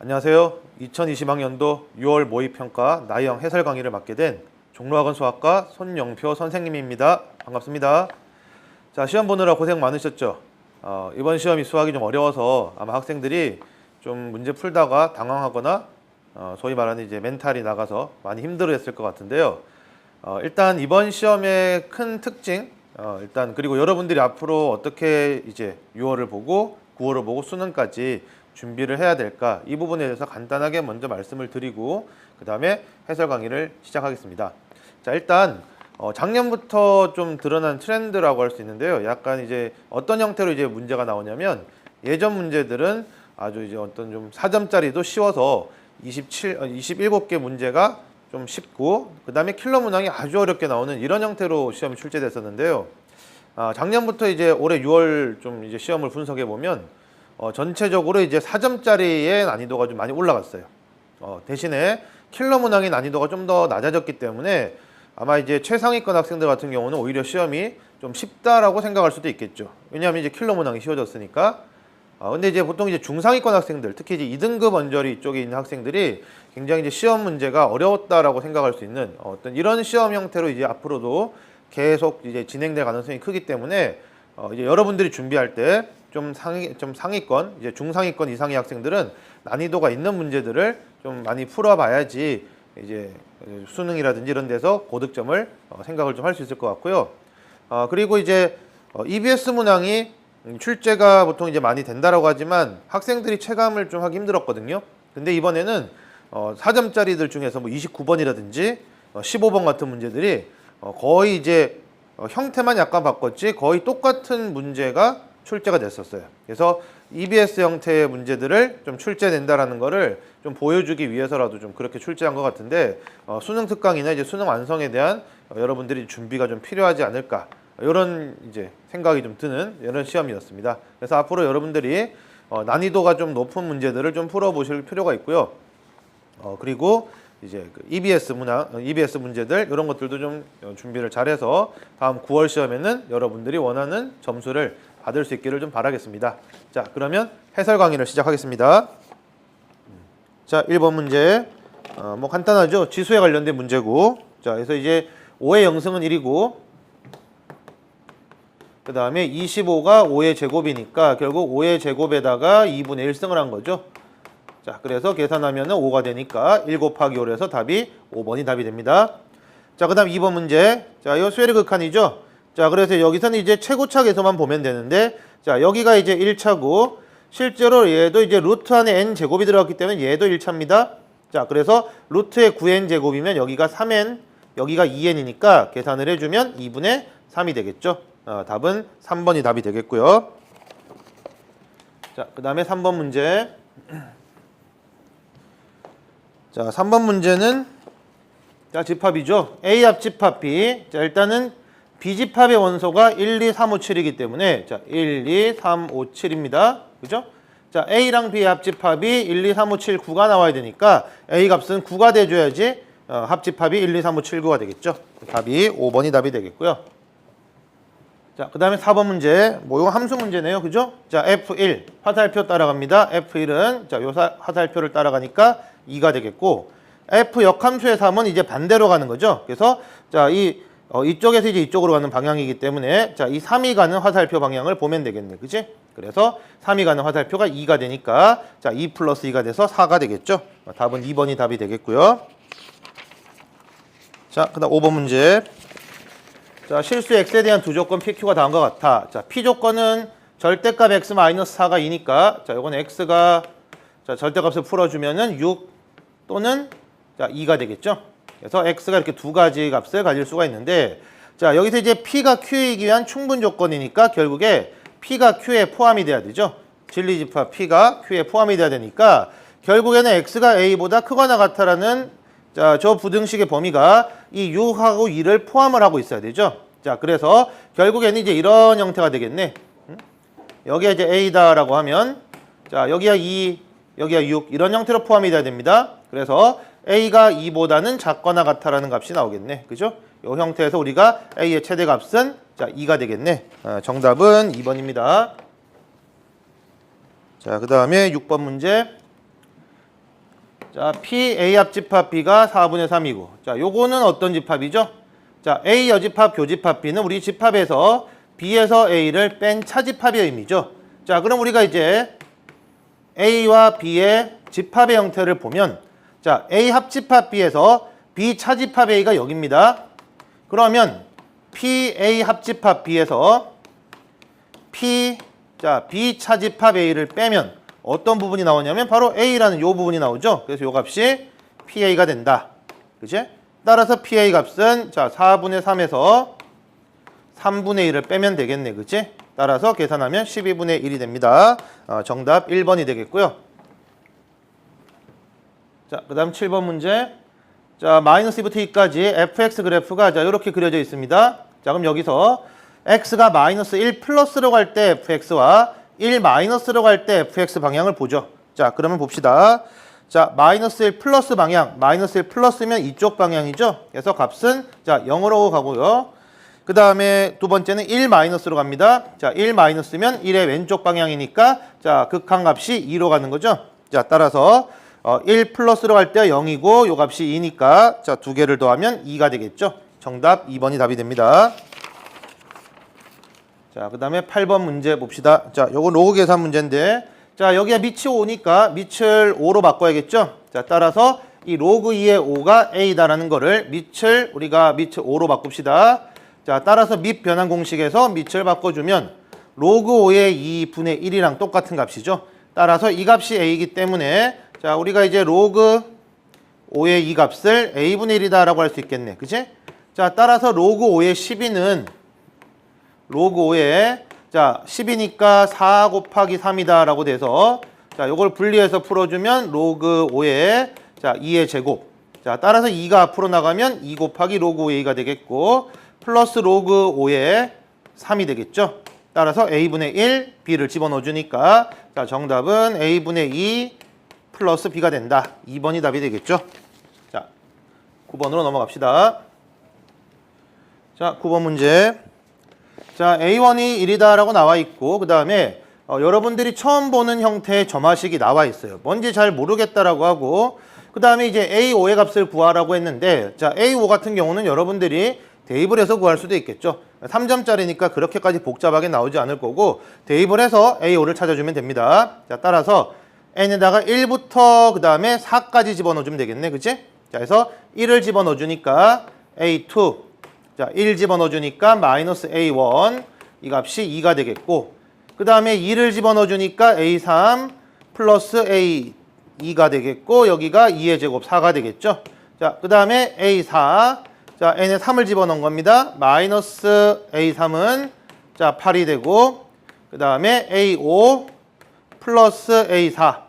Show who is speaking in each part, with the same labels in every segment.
Speaker 1: 안녕하세요. 2020학년도 6월 모의평가 나이형 해설 강의를 맡게 된 종로학원 수학과 손영표 선생님입니다. 반갑습니다. 자, 시험 보느라 고생 많으셨죠? 이번 시험이 수학이 좀 어려워서 아마 학생들이 좀 문제 풀다가 당황하거나 소위 말하는 이제 멘탈이 나가서 많이 힘들어했을 것 같은데요. 일단 이번 시험의 큰 특징, 그리고 여러분들이 앞으로 어떻게 이제 6월을 보고 9월을 보고 수능까지 준비를 해야 될까, 이 부분에 대해서 간단하게 먼저 말씀을 드리고 그 다음에 해설 강의를 시작하겠습니다. 자, 일단 작년부터 좀 드러난 트렌드라고 할 수 있는데요. 약간 이제 어떤 형태로 이제 문제가 나오냐면, 예전 문제들은 아주 이제 어떤 좀 4점짜리도 쉬워서 27개 문제가 좀 쉽고, 그 다음에 킬러 문항이 아주 어렵게 나오는 이런 형태로 시험이 출제됐었는데요. 작년부터 이제 올해 6월 좀 이제 시험을 분석해 보면 전체적으로 이제 4점짜리의 난이도가 좀 많이 올라갔어요. 대신에 킬러 문항의 난이도가 좀 더 낮아졌기 때문에 아마 이제 최상위권 학생들 같은 경우는 오히려 시험이 좀 쉽다라고 생각할 수도 있겠죠. 왜냐하면 이제 킬러 문항이 쉬워졌으니까. 근데 이제 보통 이제 중상위권 학생들, 특히 이제 2등급 언저리 쪽에 있는 학생들이 굉장히 이제 시험 문제가 어려웠다라고 생각할 수 있는 어떤 이런 시험 형태로 이제 앞으로도 계속 이제 진행될 가능성이 크기 때문에 이제 여러분들이 준비할 때 좀 상위권, 이제 중상위권 이상의 학생들은 난이도가 있는 문제들을 좀 많이 풀어봐야지 이제 수능이라든지 이런 데서 고득점을 생각을 좀 할 수 있을 것 같고요. 그리고 이제 EBS 문항이 출제가 보통 이제 많이 된다라고 하지만 학생들이 체감을 좀 하기 힘들었거든요. 근데 이번에는 4점짜리들 중에서 뭐 29번이라든지 15번 같은 문제들이 거의 이제 형태만 약간 바꿨지 거의 똑같은 문제가 출제가 됐었어요. 그래서 EBS 형태의 문제들을 좀 출제된다라는 거를 좀 보여주기 위해서라도 좀 그렇게 출제한 것 같은데, 수능 특강이나 이제 수능 완성에 대한 여러분들이 준비가 좀 필요하지 않을까, 이런 이제 생각이 좀 드는 이런 시험이었습니다. 그래서 앞으로 여러분들이 난이도가 좀 높은 문제들을 좀 풀어보실 필요가 있고요. 그리고 이제 그 EBS 문제들 이런 것들도 좀 준비를 잘해서 다음 9월 시험에는 여러분들이 원하는 점수를 받을 수 있기를 좀 바라겠습니다. 자, 그러면 해설 강의를 시작하겠습니다. 자, 1번 문제. 뭐 간단하죠. 지수에 관련된 문제고. 자, 그래서 이제 5의 영승은 1이고, 그 다음에 25가 5의 제곱이니까 결국 5의 제곱에다가 2분의 1승을 한 거죠. 자, 그래서 계산하면은 5가 되니까 1 곱하기 5로 해서 답이 5번이 답이 됩니다. 자, 그 다음 2번 문제. 자, 이거 수열의 극한이죠. 자, 그래서 여기서는 이제 최고차 계수만 보면 되는데, 자, 여기가 이제 1차고, 실제로 얘도 이제 루트 안에 n 제곱이 들어갔기 때문에 얘도 1차입니다. 자, 그래서 루트의 9n 제곱이면 여기가 3n, 여기가 2n이니까 계산을 해주면 2분의 3이 되겠죠. 답은 3번이 답이 되겠고요. 자, 그 다음에 3번 문제. 자, 3번 문제는 자, 집합이죠. A 합집합 B. 자, 일단은 B집합의 원소가 1, 2, 3, 5, 7이기 때문에 자, 1, 2, 3, 5, 7입니다. 그죠? 자, A랑 B의 합집합이 1, 2, 3, 5, 7, 9가 나와야 되니까 A 값은 9가 돼줘야지 합집합이 1, 2, 3, 5, 7, 9가 되겠죠. 답이 5번이 답이 되겠고요. 자, 그 다음에 4번 문제. 뭐 이거 함수 문제네요. 그죠? 자, F1 화살표 따라갑니다. F1은 자, 요 화살표를 따라가니까 2가 되겠고, F 역함수의 3은 이제 반대로 가는 거죠. 그래서 자, 이쪽에서 이제 이쪽으로 가는 방향이기 때문에 자, 이 3이 가는 화살표 방향을 보면 되겠네. 그치? 그래서 3이 가는 화살표가 2가 되니까 자, 2 플러스 2가 돼서 4가 되겠죠. 답은 2번이 답이 되겠고요. 자, 그 다음 5번 문제. 자, 실수 x에 대한 두 조건 PQ가 다음과 같아. 자, P 조건은 절대값 x-4가 2니까 자, 요건 x가 자, 절대값을 풀어주면은 6 또는 자, 2가 되겠죠. 그래서 x가 이렇게 두 가지 값을 가질 수가 있는데, 자, 여기서 이제 p가 q이기 위한 충분 조건이니까 결국에 p가 q에 포함이 돼야 되죠. 진리집합 p가 q에 포함이 돼야 되니까 결국에는 x가 a보다 크거나 같다라는 자, 저 부등식의 범위가 이 6하고 2를 포함을 하고 있어야 되죠. 자, 그래서 결국에는 이제 이런 형태가 되겠네. 여기가 이제 a다라고 하면 자, 여기가 2, 여기가 6 이런 형태로 포함이 돼야 됩니다. 그래서 a가 2보다는 작거나 같다라는 값이 나오겠네. 그죠? 이 형태에서 우리가 a의 최대값은 자, 2가 되겠네. 정답은 2번입니다. 자, 그 다음에 6번 문제. 자, PA 합집합 B가 4분의 3이고, 자, 요거는 어떤 집합이죠? 자, A 여집합 교집합 B는 우리 집합에서 B에서 A를 뺀 차집합의 의미죠. 자, 그럼 우리가 이제 A와 B의 집합의 형태를 보면, 자, A 합집합 B에서 B 차집합 A가 여기입니다. 그러면 PA 합집합 B에서 B 차집합 A를 빼면 어떤 부분이 나오냐면 바로 A라는 요 부분이 나오죠. 그래서 요 값이 PA가 된다. 그치? 따라서 PA 값은 자 4분의 3에서 3분의 1을 빼면 되겠네. 그치? 따라서 계산하면 12분의 1이 됩니다. 정답 1번이 되겠고요. 자, 그 다음 7번 문제. 자, 마이너스 2부터 2까지 fx 그래프가 자 이렇게 그려져 있습니다. 자, 그럼 여기서 x가 마이너스 1 플러스로 갈 때 fx와 1 마이너스로 갈 때 fx 방향을 보죠. 자, 그러면 봅시다. 자, 마이너스 1 플러스 방향, 마이너스 1 플러스면 이쪽 방향이죠. 그래서 값은 자 0으로 가고요. 그 다음에 두 번째는 1 마이너스로 갑니다. 자, 1 마이너스면 1의 왼쪽 방향이니까 자 극한값이 2로 가는 거죠. 자, 따라서 1 플러스로 갈 때 0이고 요 값이 2니까 자 두 개를 더하면 2가 되겠죠. 정답 2번이 답이 됩니다. 자, 그 다음에 8번 문제 봅시다. 자, 요거 로그 계산 문제인데, 자, 여기가 밑이 5니까 밑을 5로 바꿔야겠죠? 자, 따라서 이 로그 2의 5가 A다라는 거를 우리가 밑을 5로 바꿉시다. 자, 따라서 밑 변환 공식에서 밑을 바꿔주면 로그 5의 2분의 1이랑 똑같은 값이죠. 따라서 이 값이 A이기 때문에 자, 우리가 이제 로그 5의 이 값을 A분의 1이다라고 할 수 있겠네. 그치? 자, 따라서 로그 5의 12는 로그 5에 자 10이니까 4 곱하기 3이다 라고 돼서 자 요걸 분리해서 풀어주면 로그 5에 자 2의 제곱 자 따라서 2가 앞으로 나가면 2 곱하기 로그 5의 2가 되겠고 플러스 로그 5에 3이 되겠죠. 따라서 A분의 1 B를 집어넣어 주니까 자 정답은 A분의 2 플러스 B가 된다. 2번이 답이 되겠죠. 자 9번으로 넘어갑시다. 자 9번 문제. 자, A1이 1이다 라고 나와 있고 그 다음에 여러분들이 처음 보는 형태의 점화식이 나와 있어요. 뭔지 잘 모르겠다라고 하고 그 다음에 이제 A5의 값을 구하라고 했는데 자, A5 같은 경우는 여러분들이 대입을 해서 구할 수도 있겠죠. 3점짜리니까 그렇게까지 복잡하게 나오지 않을 거고 대입을 해서 A5를 찾아주면 됩니다. 자, 따라서 N에다가 1부터 그 다음에 4까지 집어넣어주면 되겠네. 그치? 자, 그래서 1을 집어넣어 주니까 A2 자, 1 집어넣어 주니까 마이너스 A1 이 값이 2가 되겠고 그 다음에 2를 집어넣어 주니까 A3 플러스 A2가 되겠고 여기가 2의 제곱 4가 되겠죠. 자, 그 다음에 A4 자, N에 3을 집어넣은 겁니다. 마이너스 A3은 자 8이 되고 그 다음에 A5 플러스 A4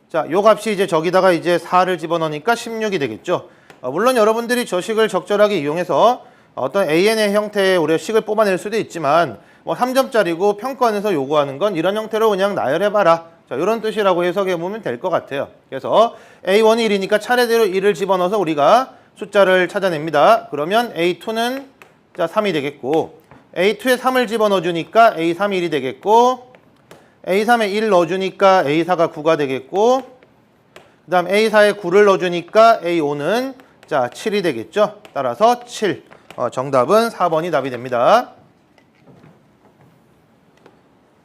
Speaker 1: 자, 요 값이 이제 저기다가 이제 4를 집어넣으니까 16이 되겠죠. 물론 여러분들이 저 식을 적절하게 이용해서 어떤 AN의 형태의 우리가 식을 뽑아낼 수도 있지만 뭐 3점짜리고 평가원에서 요구하는 건 이런 형태로 그냥 나열해봐라. 자, 이런 뜻이라고 해석해보면 될 것 같아요. 그래서 A1이 1이니까 차례대로 1을 집어넣어서 우리가 숫자를 찾아냅니다. 그러면 A2는 자 3이 되겠고 A2에 3을 집어넣어주니까 A3이 1이 되겠고 A3에 1 넣어주니까 A4가 9가 되겠고 그 다음 A4에 9를 넣어주니까 A5는 자 7이 되겠죠. 따라서 7 정답은 4번이 답이 됩니다.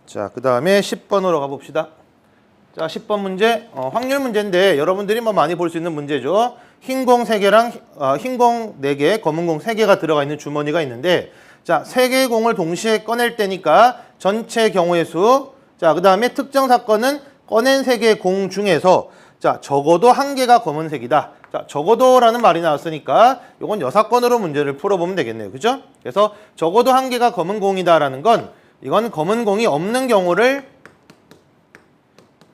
Speaker 1: 자, 그 다음에 10번으로 가봅시다. 자, 10번 문제 확률 문제인데 여러분들이 뭐 많이 볼 수 있는 문제죠. 흰 공 3개랑 흰 공 4개, 검은 공 3개가 들어가 있는 주머니가 있는데 자, 3개의 공을 동시에 꺼낼 때니까 전체 경우의 수 자, 그 다음에 특정 사건은 꺼낸 3개의 공 중에서 자, 적어도 1개가 검은색이다. 자, 적어도라는 말이 나왔으니까 이건 여사건으로 문제를 풀어보면 되겠네요. 그죠? 그래서 적어도 1개가 검은 공이다라는 건 이건 검은 공이 없는 경우를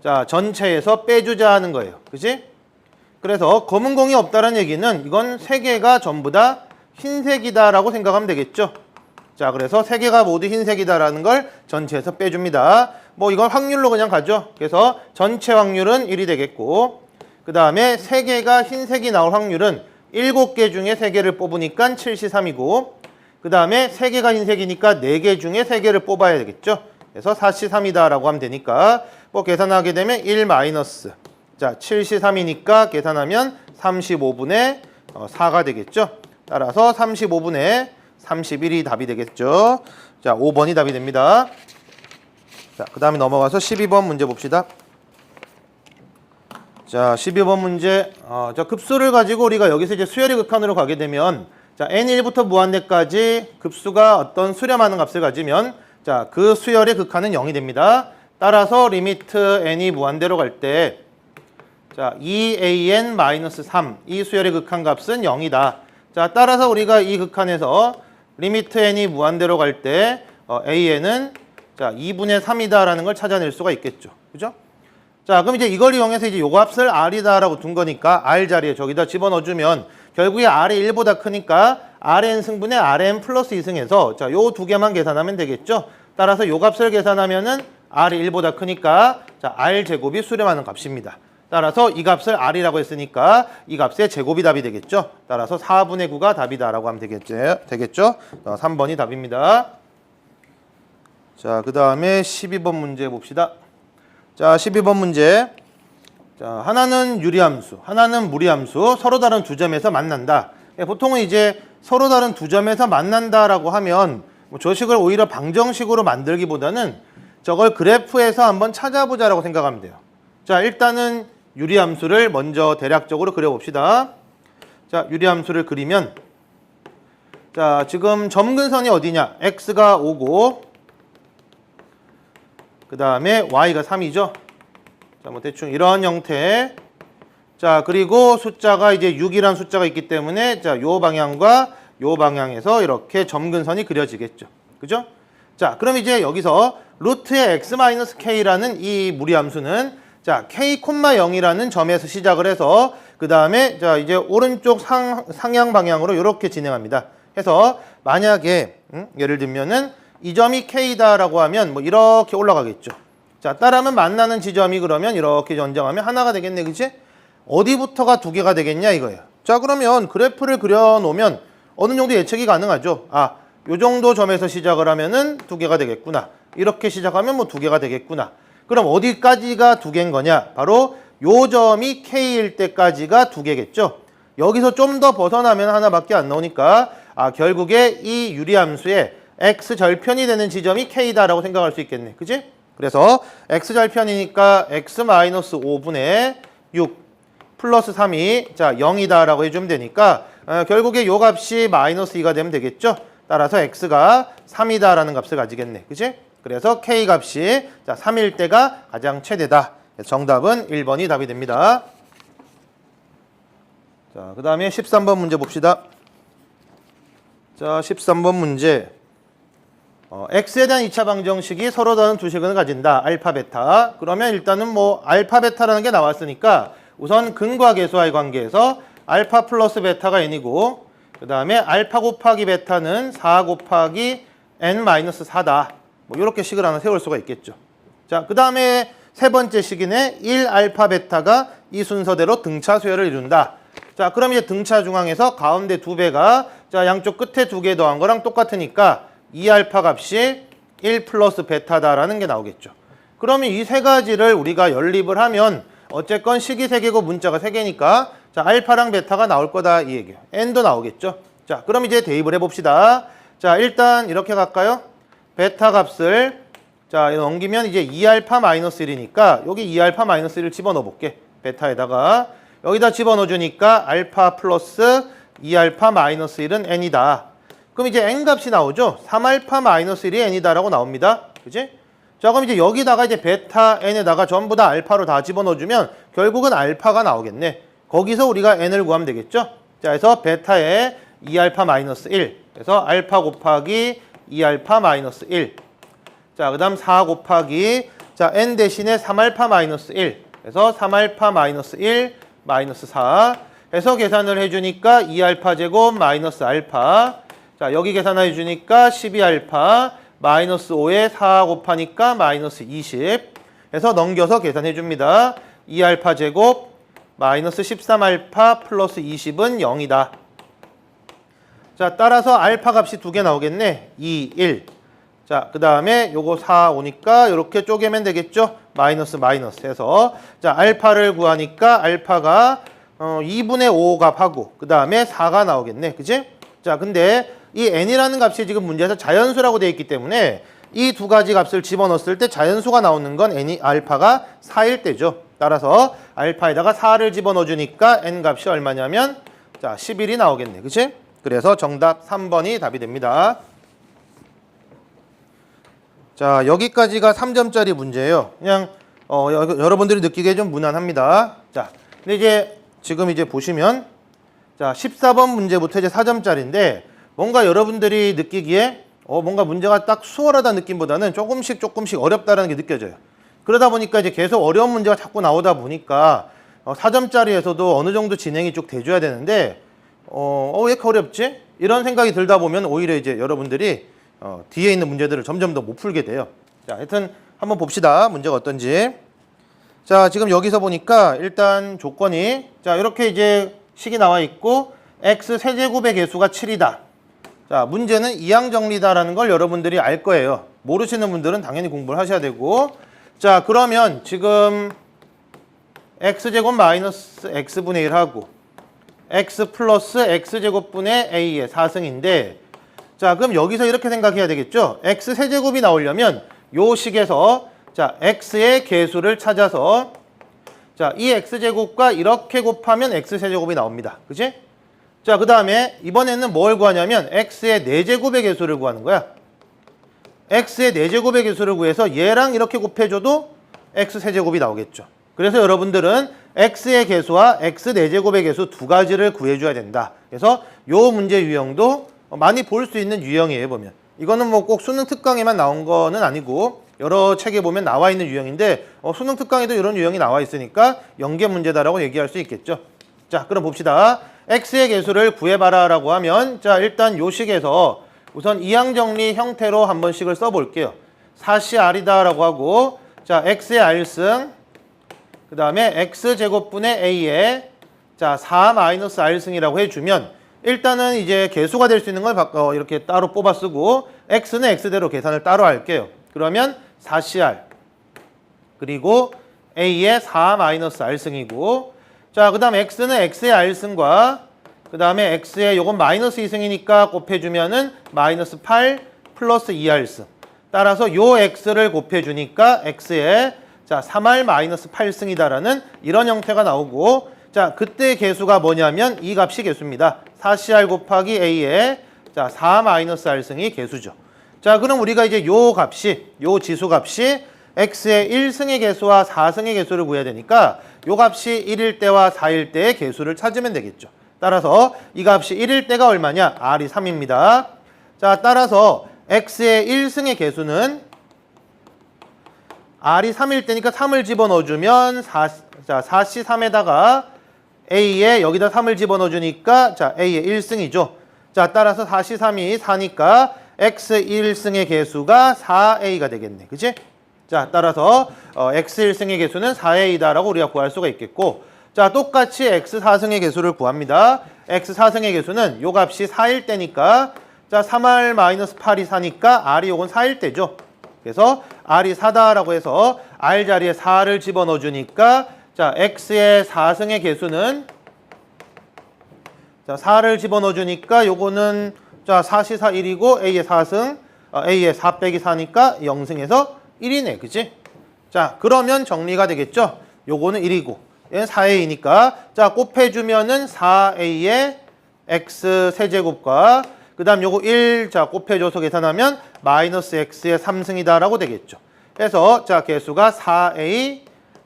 Speaker 1: 자, 전체에서 빼주자 하는 거예요. 그지? 그래서 검은 공이 없다는 얘기는 이건 3개가 전부 다 흰색이다라고 생각하면 되겠죠. 자, 그래서 3개가 모두 흰색이다라는 걸 전체에서 빼줍니다. 뭐 이건 확률로 그냥 가죠. 그래서 전체 확률은 1이 되겠고 그 다음에 3개가 흰색이 나올 확률은 7개 중에 3개를 뽑으니까 7C3이고 그 다음에 3개가 흰색이니까 4개 중에 3개를 뽑아야 되겠죠. 그래서 4C3이다 라고 하면 되니까 뭐 계산하게 되면 1 마이너스 자, 7시 3이니까 계산하면 35분의 4가 되겠죠. 따라서 35분의 31이 답이 되겠죠. 자, 5번이 답이 됩니다. 자, 그 다음에 넘어가서 12번 문제 봅시다. 자, 12번 문제. 자, 급수를 가지고 우리가 여기서 이제 수열의 극한으로 가게 되면, 자, n1부터 무한대까지 급수가 어떤 수렴하는 값을 가지면, 자, 그 수열의 극한은 0이 됩니다. 따라서 리미트 n이 무한대로 갈 때, 자, 2an-3, 이 수열의 극한 값은 0이다. 자, 따라서 우리가 이 극한에서 리미트 n이 무한대로 갈 때, an은 자, 2분의 3이다라는 걸 찾아낼 수가 있겠죠. 그죠? 자, 그럼 이제 이걸 이용해서 이제 요 값을 r이다라고 둔 거니까 r 자리에 저기다 집어넣어주면 결국에 r이 1보다 크니까 rn 승분의 rn 플러스 2승해서 자, 요 두 개만 계산하면 되겠죠. 따라서 요 값을 계산하면은 r이 1보다 크니까 자, r 제곱이 수렴하는 값입니다. 따라서 이 값을 r이라고 했으니까 이 값의 제곱이 답이 되겠죠. 따라서 4분의 9가 답이다라고 하면 되겠죠. 3번이 답입니다. 자, 그 다음에 12번 문제 봅시다. 자, 12번 문제. 자, 하나는 유리함수, 하나는 무리함수, 서로 다른 두 점에서 만난다. 보통은 이제 서로 다른 두 점에서 만난다라고 하면 뭐 저 식을 오히려 방정식으로 만들기보다는 저걸 그래프에서 한번 찾아보자라고 생각하면 돼요. 자, 일단은 유리함수를 먼저 대략적으로 그려봅시다. 자, 유리함수를 그리면 자, 지금 점근선이 어디냐? x가 5고 그 다음에 y가 3이죠. 자, 뭐 대충 이런 형태. 자, 그리고 숫자가 이제 6이라는 숫자가 있기 때문에 자, 요 방향과 요 방향에서 이렇게 점근선이 그려지겠죠. 그죠? 자, 그럼 이제 여기서 루트의 x-k라는 이 무리함수는 자, k, 0이라는 점에서 시작을 해서 그 다음에 자, 이제 오른쪽 상향 방향으로 이렇게 진행합니다. 해서 만약에 예를 들면은 이 점이 K다라고 하면 뭐 이렇게 올라가겠죠. 자, 따라하면 만나는 지점이 그러면 이렇게 전정하면 하나가 되겠네, 그치? 어디부터가 두 개가 되겠냐 이거예요. 자, 그러면 그래프를 그려놓으면 어느 정도 예측이 가능하죠. 아, 요 정도 점에서 시작을 하면은 두 개가 되겠구나. 이렇게 시작하면 뭐 두 개가 되겠구나. 그럼 어디까지가 두 개인 거냐? 바로 요 점이 K일 때까지가 두 개겠죠. 여기서 좀 더 벗어나면 하나밖에 안 나오니까 아, 결국에 이 유리함수의 x절편이 되는 지점이 K다라고 생각할 수 있겠네. 그치? 그래서 x절편이니까 x-5분의 6 플러스 3이 자 0이다라고 해주면 되니까 결국에 요 값이 -2가 되면 되겠죠? 따라서 x가 3이다라는 값을 가지겠네. 그치? 그래서 k 값이 자 3일 때가 가장 최대다. 정답은 1번이 답이 됩니다. 자, 그 다음에 13번 문제 봅시다. 자, 13번 문제. x에 대한 2차 방정식이 서로 다른 두 식을 가진다. 알파, 베타. 그러면 일단은 뭐 알파, 베타라는 게 나왔으니까 우선 근과 계수와의 관계에서 알파 플러스 베타가 n이고 그 다음에 알파 곱하기 베타는 4 곱하기 n-4다. 뭐 이렇게 식을 하나 세울 수가 있겠죠. 자, 그 다음에 세 번째 식이네. 1 알파 베타가 이 순서대로 등차 수열을 이룬다. 자, 그럼 이제 등차 중앙에서 가운데 두 배가 자 양쪽 끝에 두 개 더한 거랑 똑같으니까 2알파 값이 1 플러스 베타다라는 게 나오겠죠. 그러면 이 세 가지를 우리가 연립을 하면 어쨌건 식이 3개고 문자가 3개니까 자 알파랑 베타가 나올 거다 이 얘기예요. n도 나오겠죠. 자, 그럼 이제 대입을 해봅시다. 자, 일단 이렇게 갈까요? 베타 값을 자 넘기면 이제 2알파-1이니까 여기 2알파-1을 집어넣어 볼게. 베타에다가 여기다 집어넣어 주니까 알파 플러스 2알파-1은 n이다. 그럼 이제 n 값이 나오죠. 3알파-1이 n이다라고 나옵니다. 그지? 자, 그럼 이제 여기다가 이제 베타 n에다가 전부 다 알파로 다 집어넣어 주면 결국은 알파가 나오겠네. 거기서 우리가 n을 구하면 되겠죠. 자, 그래서 베타에 2알파-1 그래서 알파 곱하기 2알파-1 자, 그 다음 4 곱하기 자 n 대신에 3알파-1 그래서 3알파-1 마이너스 4 해서 계산을 해주니까 2알파 제곱 마이너스 알파 자, 여기 계산해 주니까 12알파 마이너스 5에 4 곱하니까 마이너스 20 해서 넘겨서 계산해 줍니다. 2알파 제곱 마이너스 13알파 플러스 20은 0이다. 자, 따라서 알파 값이 두 개 나오겠네. 2, 1. 자, 그 다음에 요거 4 오니까 이렇게 쪼개면 되겠죠? 마이너스 마이너스 해서. 자, 알파를 구하니까 알파가 2분의 5 값하고 그 다음에 4가 나오겠네. 그치? 자, 근데 이 n이라는 값이 지금 문제에서 자연수라고 되어 있기 때문에 이 두 가지 값을 집어넣었을 때 자연수가 나오는 건 n이 알파가 4일 때죠. 따라서 알파에다가 4를 집어넣어 주니까 n 값이 얼마냐면 자, 11이 나오겠네. 그치? 그래서 정답 3번이 답이 됩니다. 자, 여기까지가 3점짜리 문제예요. 그냥 여러분들이 느끼기에 좀 무난합니다. 자, 근데 이제 지금 이제 보시면 자, 14번 문제부터 이제 4점짜리인데 뭔가 여러분들이 느끼기에 뭔가 문제가 딱 수월하다 느낌보다는 조금씩 어렵다라는 게 느껴져요. 그러다 보니까 이제 계속 어려운 문제가 자꾸 나오다 보니까 4점짜리에서도 어느 정도 진행이 쭉 돼줘야 되는데 왜 이렇게 어렵지? 이런 생각이 들다 보면 오히려 이제 여러분들이 뒤에 있는 문제들을 점점 더 못 풀게 돼요. 자, 하여튼 한번 봅시다. 문제가 어떤지. 자, 지금 여기서 보니까 일단 조건이 자, 이렇게 이제 식이 나와 있고 x 세제곱의 개수가 7이다. 자, 문제는 이항정리다라는 걸 여러분들이 알 거예요. 모르시는 분들은 당연히 공부를 하셔야 되고. 자, 그러면 지금 x제곱 마이너스 x분의 1하고 x 플러스 x제곱분의 a의 4승인데 자, 그럼 여기서 이렇게 생각해야 되겠죠? x 세제곱이 나오려면 요 식에서 자, x의 개수를 찾아서 자, 이 x제곱과 이렇게 곱하면 x 세제곱이 나옵니다. 그치? 자, 그 다음에 이번에는 뭘 구하냐면 x의 4제곱의 개수를 구하는 거야. x의 4제곱의 개수를 구해서 얘랑 이렇게 곱해줘도 x 세제곱이 나오겠죠. 그래서 여러분들은 x의 개수와 x 4제곱의 개수 두 가지를 구해줘야 된다. 그래서 요 문제 유형도 많이 볼 수 있는 유형이에요, 보면. 이거는 뭐 꼭 수능 특강에만 나온 거는 아니고 여러 책에 보면 나와 있는 유형인데 수능 특강에도 이런 유형이 나와 있으니까 연계 문제다라고 얘기할 수 있겠죠. 자, 그럼 봅시다. x의 개수를 구해봐라 라고 하면 자, 일단 요 식에서 우선 이항정리 형태로 한번 식을 써볼게요. 4CR이다 라고 하고 자, x의 r승 그 다음에 x제곱분의 a의 자, 4-r승이라고 해주면 일단은 이제 개수가 될 수 있는 걸 이렇게 따로 뽑아 쓰고 x는 x대로 계산을 따로 할게요. 그러면 4CR 그리고 a의 4-r승이고 자, 그 다음 x는 x의 r승과 그 다음에 x의 요건 마이너스 2승이니까 곱해주면은 마이너스 8 플러스 2r승 따라서 요 x를 곱해주니까 x의 자, 3r 마이너스 8승이다라는 이런 형태가 나오고 자, 그때 개수가 뭐냐면 이 값이 개수입니다. 4CR 곱하기 A의 자, 4-R승이 개수죠. 자, 그럼 우리가 이제 요 값이, 요 지수 값이 X의 1승의 개수와 4승의 개수를 구해야 되니까 요 값이 1일 때와 4일 때의 개수를 찾으면 되겠죠. 따라서 이 값이 1일 때가 얼마냐? R이 3입니다. 자, 따라서 X의 1승의 개수는 R이 3일 때니까 3을 집어넣어주면 4C3에다가 A에 여기다 3을 집어넣어주니까 자, A의 1승이죠. 자, 따라서 4C3이 4니까 X 1승의 개수가 4A가 되겠네. 그치? 자, 따라서 X 1승의 개수는 4A다라고 우리가 구할 수가 있겠고 자, 똑같이 X 4승의 개수를 구합니다. X 4승의 개수는 요 값이 4일 때니까 자, 3R-8이 4니까 R이 요건 4일 때죠. 그래서 R이 4다라고 해서 R 자리에 4를 집어넣어주니까 자, X의 4승의 개수는 자, 4를 집어넣어주니까 요거는 자, 4C4 1이고 A의 4승 A의 4 빼기 4니까 0승에서 1이네. 그치? 자, 그러면 정리가 되겠죠? 요거는 1이고 얘는 4A니까 자, 곱해주면은 4A의 X 세제곱과 그 다음 요거 1 자, 곱해줘서 계산하면 마이너스 X의 3승이다 라고 되겠죠. 그래서 자, 개수가 4A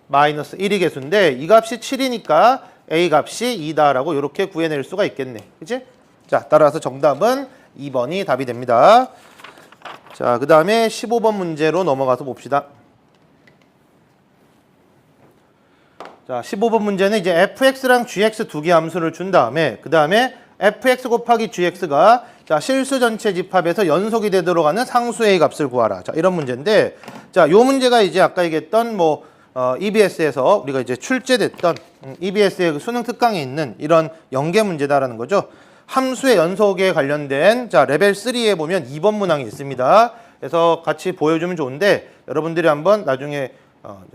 Speaker 1: 마이너스 1이 개수인데 이 값이 7이니까 A 값이 2다 라고 이렇게 구해낼 수가 있겠네. 그치? 자, 따라서 정답은 2번이 답이 됩니다. 자, 그 다음에 15번 문제로 넘어가서 봅시다. 자, 15번 문제는 이제 fx랑 gx 두 개 함수를 준 다음에 그 다음에 fx 곱하기 gx가 자, 실수 전체 집합에서 연속이 되도록 하는 상수 a 값을 구하라. 자, 이런 문제인데 자, 요 문제가 이제 아까 얘기했던 EBS에서 우리가 이제 출제됐던 EBS의 수능 특강에 있는 이런 연계 문제다라는 거죠. 함수의 연속에 관련된 자, 레벨 3에 보면 2번 문항이 있습니다. 그래서 같이 보여주면 좋은데 여러분들이 한번 나중에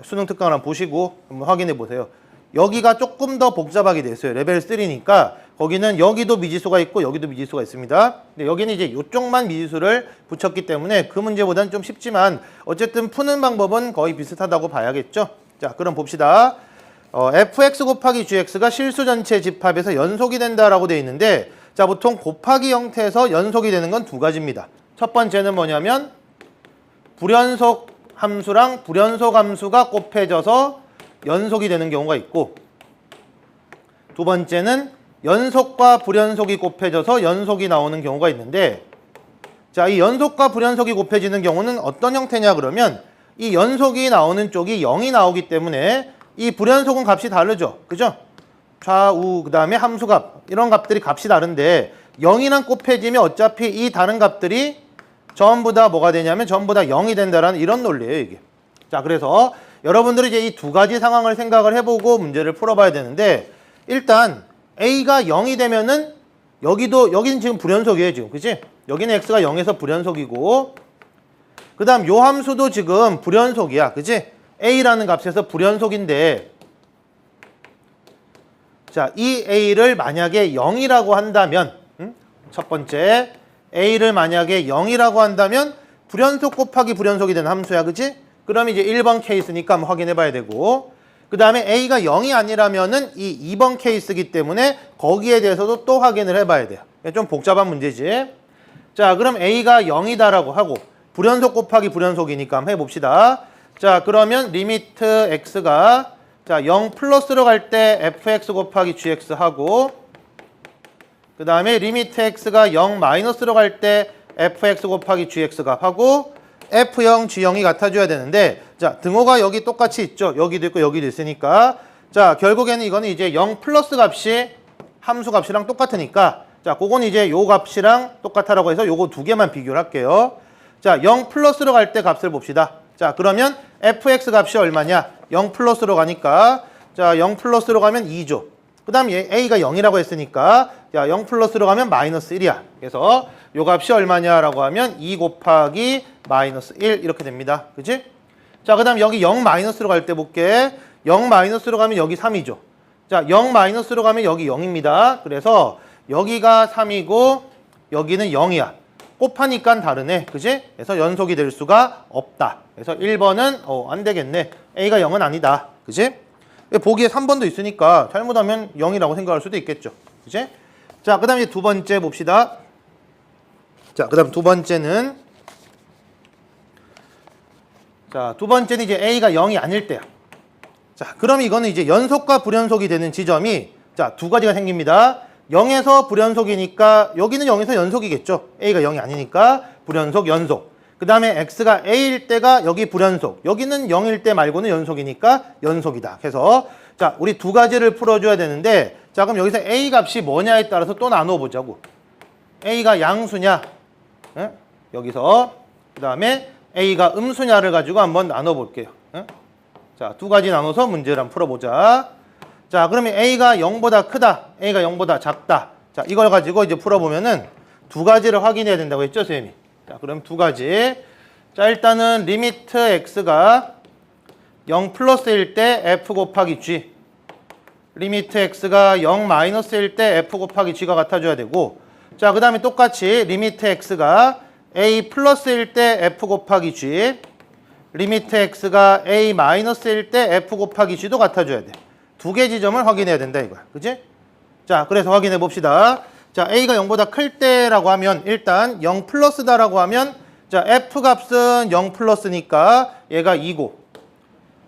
Speaker 1: 수능 특강을 한번 보시고 한번 확인해 보세요. 여기가 조금 더 복잡하게 됐어요. 레벨 3니까 거기는 여기도 미지수가 있고 여기도 미지수가 있습니다. 근데 여기는 이제 이쪽만 미지수를 붙였기 때문에 그 문제보다는 좀 쉽지만 어쨌든 푸는 방법은 거의 비슷하다고 봐야겠죠. 자, 그럼 봅시다. fx 곱하기 gx가 실수 전체 집합에서 연속이 된다라고 되어 있는데 자, 보통 곱하기 형태에서 연속이 되는 건 두 가지입니다. 첫 번째는 뭐냐면 불연속 함수랑 불연속 함수가 곱해져서 연속이 되는 경우가 있고 두 번째는 연속과 불연속이 곱해져서 연속이 나오는 경우가 있는데 자, 이 연속과 불연속이 곱해지는 경우는 어떤 형태냐 그러면 이 연속이 나오는 쪽이 0이 나오기 때문에 이 불연속은 값이 다르죠. 그죠? 좌우 그 다음에 함수값 이런 값들이 값이 다른데 0이랑 곱해지면 어차피 이 다른 값들이 전부 다 뭐가 되냐면 전부 다 0이 된다라는 이런 논리예요, 이게. 자, 그래서 여러분들이 이제 이 두 가지 상황을 생각을 해보고 문제를 풀어봐야 되는데 일단 A가 0이 되면은 여기는 지금 불연속이에요, 지금. 그치? 여기는 X가 0에서 불연속이고 그 다음 요 함수도 지금 불연속이야. 그치? A라는 값에서 불연속인데 자, 이 A를 만약에 0이라고 한다면 첫 번째 A를 만약에 0이라고 한다면 불연속 곱하기 불연속이 되는 함수야. 그치? 그럼 이제 1번 케이스니까 한번 확인해 봐야 되고 그 다음에 A가 0이 아니라면은 이 2번 케이스이기 때문에 거기에 대해서도 또 확인을 해 봐야 돼요. 좀 복잡한 문제지. 자, 그럼 A가 0이다라고 하고 불연속 곱하기 불연속이니까 한번 해봅시다. 자, 그러면 리미트 X가 자, 0 플러스로 갈 때 fx 곱하기 gx 하고 그 다음에 리미트 X가 0 마이너스로 갈 때 fx 곱하기 gx 값 하고 F0, G0이 같아줘야 되는데 자, 등호가 여기 똑같이 있죠. 여기도 있고 여기도 있으니까 자, 결국에는 이거는 이제 0 플러스 값이 함수 값이랑 똑같으니까 자, 그건 이제 요 값이랑 똑같다라고 해서 요거 두 개만 비교를 할게요. 자, 0 플러스로 갈 때 값을 봅시다. 자, 그러면 fx 값이 얼마냐? 0 플러스로 가니까 자, 0 플러스로 가면 2죠. 그 다음 a가 0이라고 했으니까 자, 0 플러스로 가면 마이너스 1이야. 그래서 요 값이 얼마냐라고 하면 2 곱하기 마이너스 1 이렇게 됩니다. 그치? 자, 그 다음 여기 0 마이너스로 갈 때 볼게. 0 마이너스로 가면 여기 3이죠. 자, 0 마이너스로 가면 여기 0입니다. 그래서 여기가 3이고 여기는 0이야. 곱하니까 다르네. 그치? 그래서 연속이 될 수가 없다. 그래서 1번은 안 되겠네. A가 0은 아니다. 그치? 보기에 3번도 있으니까 잘못하면 0이라고 생각할 수도 있겠죠. 그치? 자, 그 다음에 두 번째 봅시다. 자, 그 다음 두 번째는 자, 두 번째는 이제 A가 0이 아닐 때야. 자, 그럼 이거는 이제 연속과 불연속이 되는 지점이 자, 두 가지가 생깁니다. 0에서 불연속이니까 여기는 0에서 연속이겠죠. A가 0이 아니니까 불연속, 연속. 그 다음에 X가 A일 때가 여기 불연속. 여기는 0일 때 말고는 연속이니까 연속이다. 그래서 자, 우리 두 가지를 풀어줘야 되는데 자, 그럼 여기서 A 값이 뭐냐에 따라서 또 나누어 보자고. A가 양수냐? 응? 여기서 그 다음에 A가 음수냐를 가지고 한번 나눠볼게요. 응? 자, 두 가지 나눠서 문제를 한번 풀어보자. 자, 그러면 A가 0보다 크다, A가 0보다 작다. 자, 이걸 가지고 이제 풀어보면은 두 가지를 확인해야 된다고 했죠, 선생님이. 자, 그럼 두 가지. 자, 일단은 리미트 X가 0 플러스일 때 F 곱하기 G. 리미트 X가 0 마이너스일 때 F 곱하기 G가 같아줘야 되고. 자, 그 다음에 똑같이 리미트 X가 A 플러스일 때 F 곱하기 G. 리미트 X가 A 마이너스일 때 F 곱하기 G도 같아줘야 돼. 두 개 지점을 확인해야 된다 이거야. 그치? 자, 그래서 확인해 봅시다. 자, A가 0보다 클 때라고 하면 일단 0 플러스다라고 하면 자, F 값은 0 플러스니까 얘가 2고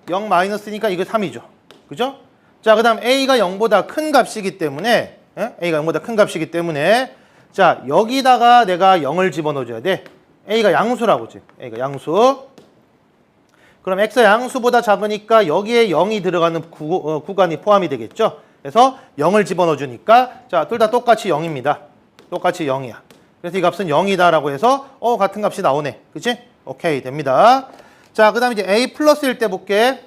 Speaker 1: 0 마이너스니까 이거 3이죠. 그죠? 자, 그 다음 A가 0보다 큰 값이기 때문에 A가 0보다 큰 값이기 때문에 자, 여기다가 내가 0을 집어넣어줘야 돼. A가 양수라고 지금. A가 양수. 그럼 X가 양수보다 작으니까 여기에 0이 들어가는 구간이 포함이 되겠죠. 그래서 0을 집어넣어주니까 자, 둘 다 똑같이 0입니다. 똑같이 0이야. 그래서 이 값은 0이다라고 해서 같은 값이 나오네. 그치? 오케이, 됩니다. 자, 그 다음에 이제 A 플러스일 때 볼게.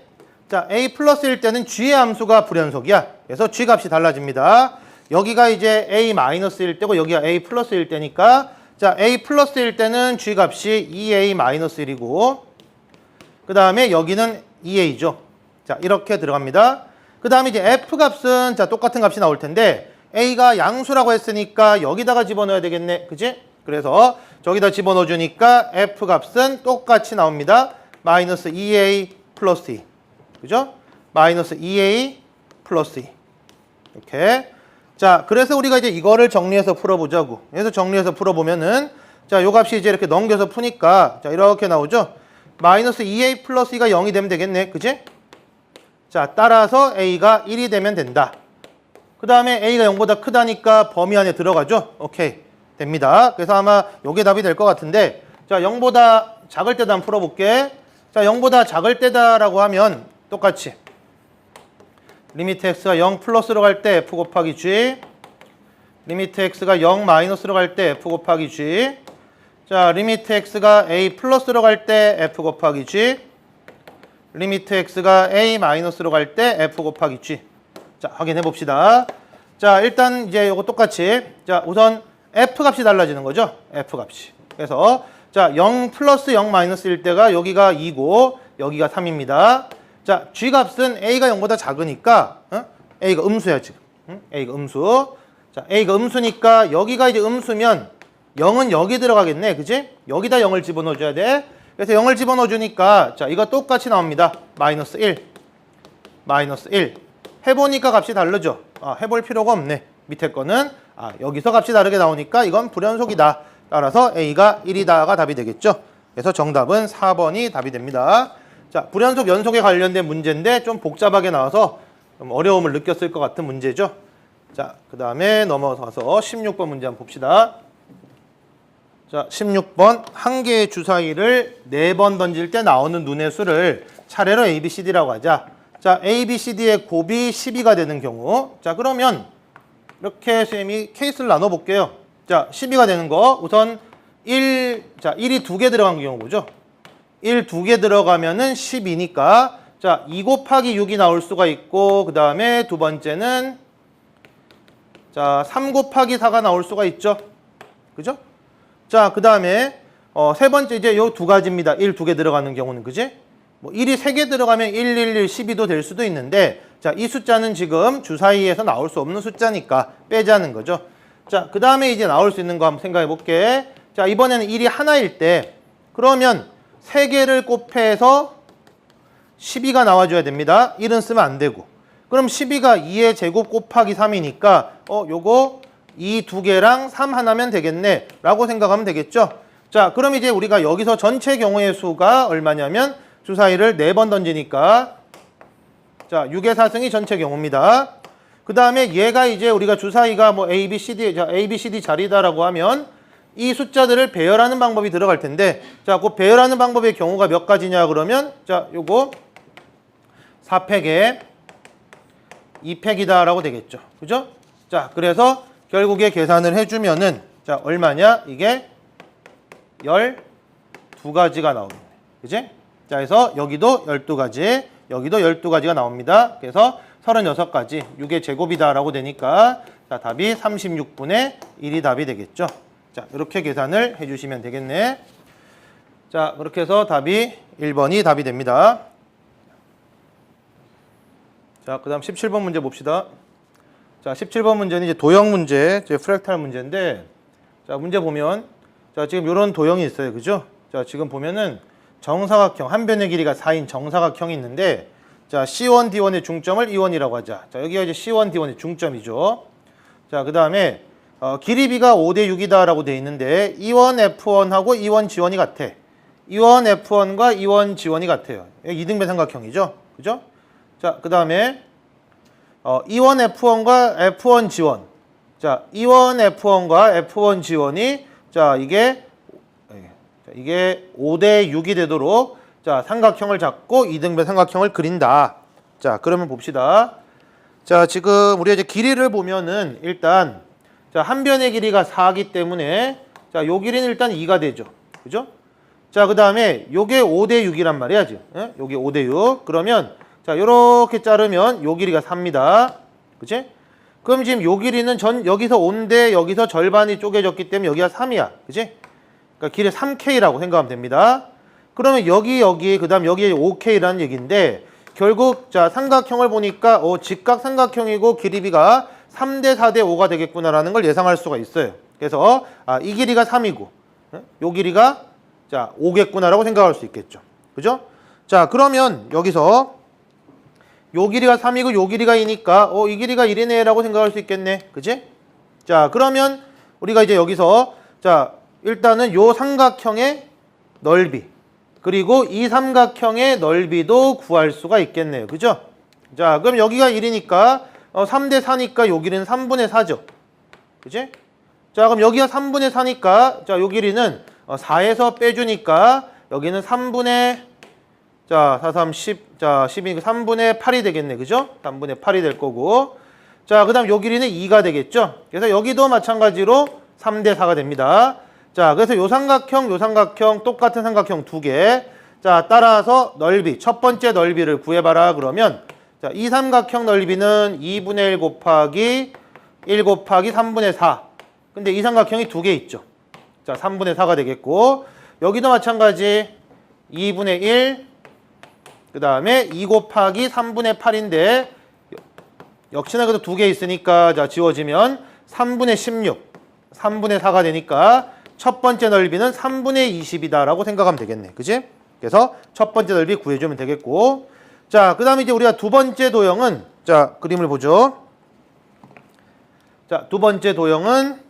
Speaker 1: 자, A 플러스일 때는 G의 함수가 불연속이야. 그래서 G 값이 달라집니다. 여기가 이제 A 마이너스일 때고 여기가 A 플러스일 때니까 자, a 플러스일 때는 g 값이 2a 마이너스 1이고 그 다음에 여기는 2a죠. 자, 이렇게 들어갑니다. 그 다음에 이제 f 값은 자 똑같은 값이 나올 텐데 a가 양수라고 했으니까 여기다가 집어넣어야 되겠네. 그지? 그래서 저기다 집어넣어 주니까 f 값은 똑같이 나옵니다. 마이너스 2a 플러스 2. 그죠? 마이너스 2a 플러스 2. 이렇게. 자, 그래서 우리가 이제 이거를 정리해서 풀어보자고. 그래서 정리해서 풀어보면은 자, 요 값이 이제 이렇게 넘겨서 푸니까 자, 이렇게 나오죠? 마이너스 2a 플러스 2가 0이 되면 되겠네. 그지? 자, 따라서 a가 1이 되면 된다. 그 다음에 a가 0보다 크다니까 범위 안에 들어가죠? 오케이. 됩니다. 그래서 아마 요게 답이 될 것 같은데 자, 0보다 작을 때도 한번 풀어볼게. 자, 0보다 작을 때다라고 하면 똑같이 리미트 x가 0 플러스로 갈 때 f 곱하기 g, 리미트 x가 0 마이너스로 갈 때 f 곱하기 g, 자, 리미트 x가 a 플러스로 갈 때 f 곱하기 g, 리미트 x가 a 마이너스로 갈 때 f 곱하기 g. 자, 확인해 봅시다. 자, 일단 이제 요거 똑같이 자, 우선 f 값이 달라지는 거죠. f 값이. 그래서 자, 0 플러스 0 마이너스일 때가 여기가 2고 여기가 3입니다. 자, g 값은 a가 0보다 작으니까 a가 음수야 지금. a가 음수. 자, a가 음수니까 여기가 이제 음수면 0은 여기 들어가겠네. 그지? 여기다 0을 집어넣어 줘야 돼. 그래서 0을 집어넣어 주니까 자, 이거 똑같이 나옵니다. 마이너스 1. 마이너스 1. 해보니까 값이 다르죠. 아, 해볼 필요가 없네. 밑에 거는 여기서 값이 다르게 나오니까 이건 불연속이다. 따라서 a가 1이다가 답이 되겠죠. 그래서 정답은 4번이 답이 됩니다. 자, 불연속 연속에 관련된 문제인데 좀 복잡하게 나와서 좀 어려움을 느꼈을 것 같은 문제죠. 자, 그 다음에 넘어가서 16번 문제 한번 봅시다. 자, 16번 한 개의 주사위를 4번 던질 때 나오는 눈의 수를 차례로 A, B, C, D라고 하자. 자, A, B, C, D의 곱이 12가 되는 경우 자, 그러면 이렇게 선생님이 케이스를 나눠볼게요. 자, 12가 되는 거 우선 1이 2개 들어간 경우 보죠. 1 2개 들어가면은 12니까 자, 2 곱하기 6이 나올 수가 있고 그 다음에 두 번째는 자, 3 곱하기 4가 나올 수가 있죠. 그죠? 자, 그 다음에 세 번째 이제 요 두 가지입니다. 1 2개 들어가는 경우는 그지? 뭐 1이 3개 들어가면 1, 1, 1, 12도 될 수도 있는데 자, 이 숫자는 지금 주사위에서 나올 수 없는 숫자니까 빼자는 거죠. 자, 그 다음에 이제 나올 수 있는 거 한번 생각해 볼게. 자, 이번에는 1이 하나일 때 그러면 3개를 곱해서 12가 나와줘야 됩니다. 1은 쓰면 안 되고. 그럼 12가 2의 제곱 곱하기 3이니까 요거 2 2개랑 3 하나면 되겠네 라고 생각하면 되겠죠. 자, 그럼 이제 우리가 여기서 전체 경우의 수가 얼마냐면 주사위를 4번 던지니까 자, 6의 4승이 전체 경우입니다. 그 다음에 얘가 이제 우리가 주사위가 뭐 A, B, C, D, 자, A, B, C, D 자리다라고 하면 이 숫자들을 배열하는 방법이 들어갈 텐데 자, 그 배열하는 방법의 경우가 몇 가지냐 그러면 자, 요거 4팩에 2팩이다 라고 되겠죠. 그죠? 자, 그래서 결국에 계산을 해주면은 자, 얼마냐? 이게 12가지가 나오겠네. 그지? 자, 그래서 여기도 12가지, 여기도 12가지가 나옵니다. 그래서 36가지, 6의 제곱이다 라고 되니까 자, 답이 36분의 1이 답이 되겠죠. 자, 이렇게 계산을 해주시면 되겠네. 자, 그렇게 해서 답이 1번이 답이 됩니다. 자, 그 다음 17번 문제 봅시다. 자, 17번 문제는 이제 도형 문제, 프랙탈 문제인데 자, 문제 보면 자, 지금 이런 도형이 있어요. 그죠? 자, 지금 보면은 정사각형, 한 변의 길이가 4인 정사각형이 있는데 자, C1, D1의 중점을 E1이라고 하자. 자, 여기가 이제 C1, D1의 중점이죠. 자, 그 다음에 길이 B가 5대 6이다 라고 돼 있는데 E1, F1하고 E1, G1이 같아. E1, F1과 E1, G1이 같아요. 이등변 삼각형이죠. 그죠? 자, 그 다음에 E1, F1과 F1, G1. 자, E1, F1과 F1, G1이 자, 이게 5대 6이 되도록 자, 삼각형을 잡고 이등변 삼각형을 그린다. 자, 그러면 봅시다. 자, 지금 우리가 이제 길이를 보면은 일단 자, 한 변의 길이가 4이기 때문에 자, 요 길이는 일단 2가 되죠. 그죠? 자, 그 다음에 요게 5대 6이란 말이야, 지금. 예? 요게 5대 6. 그러면 자, 요렇게 자르면 요 길이가 4입니다. 그치? 그럼 지금 요 길이는 여기서 5인데 여기서 절반이 쪼개졌기 때문에 여기가 3이야. 그지? 그러니까 길이 3K라고 생각하면 됩니다. 그러면 여기, 그 다음 여기에 5K라는 얘기인데, 결국, 자, 삼각형을 보니까, 직각 삼각형이고 길이비가 3대 4대 5가 되겠구나라는 걸 예상할 수가 있어요. 그래서, 이 길이가 3이고, 요 길이가, 자, 5겠구나라고 생각할 수 있겠죠. 그죠? 자, 그러면 여기서, 요 길이가 3이고 요 길이가 2니까, 이 길이가 1이네 라고 생각할 수 있겠네. 그지? 자, 그러면 우리가 이제 여기서, 자, 일단은 요 삼각형의 넓이, 그리고 이 삼각형의 넓이도 구할 수가 있겠네요. 그죠? 자, 그럼 여기가 1이니까 3대 4니까 요 길이는 3분의 4죠. 그지? 자, 그럼 여기가 3분의 4니까 자, 요 길이는 4에서 빼주니까 여기는 3분의 자, 4, 3, 10, 자, 10이니까 3분의 8이 되겠네. 그죠? 3분의 8이 될 거고. 자, 그 다음 요 길이는 2가 되겠죠? 그래서 여기도 마찬가지로 3대 4가 됩니다. 자, 그래서 요 삼각형, 똑같은 삼각형 두 개. 자, 따라서 넓이, 첫 번째 넓이를 구해봐라. 그러면, 자, 이 삼각형 넓이는 2분의 1 곱하기 1 곱하기 3분의 4. 근데 이 삼각형이 두 개 있죠. 자, 3분의 4가 되겠고, 여기도 마찬가지 2분의 1, 그 다음에 2 곱하기 3분의 8인데, 역시나 그래도 두 개 있으니까, 자, 지워지면 3분의 16, 3분의 4가 되니까, 첫 번째 넓이는 3분의 20이다라고 생각하면 되겠네. 그지? 그래서 첫 번째 넓이 구해주면 되겠고. 자, 그 다음에 이제 우리가 두 번째 도형은, 자, 그림을 보죠. 자, 두 번째 도형은,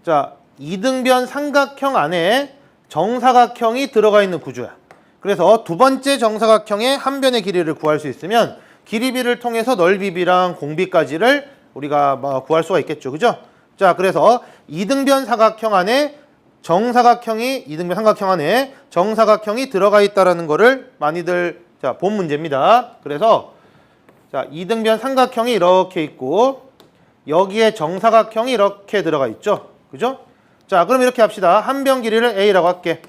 Speaker 1: 자, 이등변 삼각형 안에 정사각형이 들어가 있는 구조야. 그래서 두 번째 정사각형의 한 변의 길이를 구할 수 있으면 길이비를 통해서 넓이비랑 공비까지를 우리가 구할 수가 있겠죠. 그죠? 자, 그래서 이등변 삼각형 안에 이등변 삼각형 안에 정사각형이 들어가 있다라는 거를 많이들 자, 본 문제입니다. 그래서 자, 이등변 삼각형이 이렇게 있고 여기에 정사각형이 이렇게 들어가 있죠. 그죠? 자, 그럼 이렇게 합시다. 한 변 길이를 A라고 할게.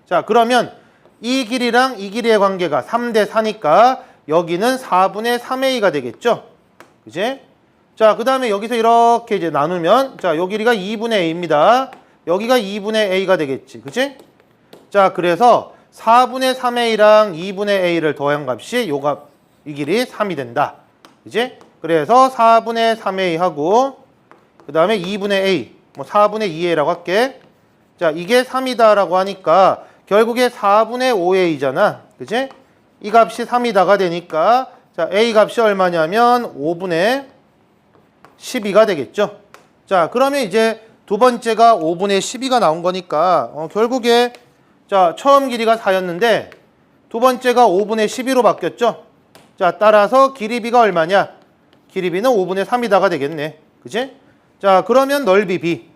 Speaker 1: 자, 그러면 이 길이랑 이 길이의 관계가 3대 4니까 여기는 4분의 3A가 되겠죠. 그지? 자, 그 다음에 여기서 이렇게 이제 나누면, 자, 요 길이가 2분의 A입니다. 여기가 2분의 A가 되겠지. 그치? 자, 그래서 4분의 3A랑 2분의 A를 더한 값이 이 길이 3이 된다. 그치? 그래서 4분의 3A 하고, 그 다음에 2분의 A, 4분의 2A라고 할게. 자, 이게 3이다라고 하니까, 결국에 4분의 5A잖아. 그치? 이 값이 3이다가 되니까, 자, A 값이 얼마냐면 5분의 12가 되겠죠. 자, 그러면 이제 두 번째가 5분의 12가 나온 거니까 결국에 자, 처음 길이가 4였는데 두 번째가 5분의 12로 바뀌었죠. 자, 따라서 길이비가 얼마냐? 길이비는 5분의 3이다가 되겠네. 그치? 자, 그러면 넓이 B.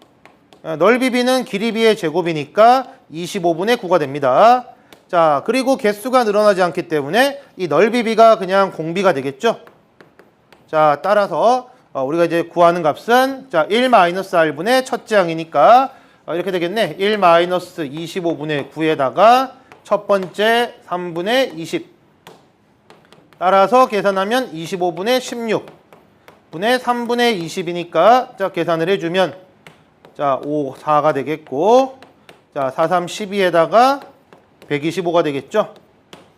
Speaker 1: 넓이 B는 길이비의 제곱이니까 25분의 9가 됩니다. 자, 그리고 개수가 늘어나지 않기 때문에 이 넓이 B가 그냥 공비가 되겠죠. 자, 따라서 우리가 이제 구하는 값은 자 1-r분의 첫째 항이니까 이렇게 되겠네. 1-25분의 9에다가 첫 번째 3분의 20 따라서 계산하면 25분의 16분의 3분의 20이니까 자 계산을 해주면 자 5, 4가 되겠고 자 4, 3, 12에다가 125가 되겠죠.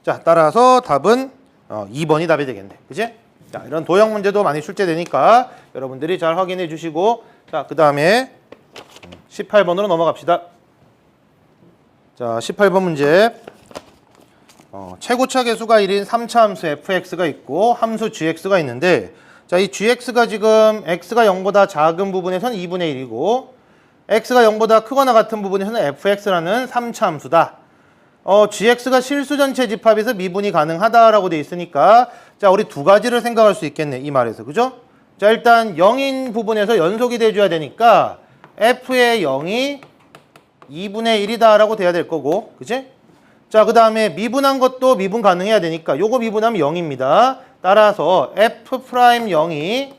Speaker 1: 자 따라서 답은 2번이 답이 되겠네. 그치? 자, 이런 도형 문제도 많이 출제되니까 여러분들이 잘 확인해 주시고 자, 그 다음에 18번으로 넘어갑시다. 자, 18번 문제 최고차 계수가 1인 3차 함수 fx가 있고 함수 gx가 있는데 자, 이 gx가 지금 x가 0보다 작은 부분에서는 2분의 1이고 x가 0보다 크거나 같은 부분에서는 fx라는 3차 함수다. gx가 실수 전체 집합에서 미분이 가능하다라고 돼 있으니까 자, 우리 두 가지를 생각할 수 있겠네. 이 말에서. 그죠? 자, 일단 0인 부분에서 연속이 돼줘야 되니까 f의 0이 2분의 1이다라고 돼야 될 거고. 그치? 자, 그 다음에 미분한 것도 미분 가능해야 되니까 요거 미분하면 0입니다. 따라서 f'0이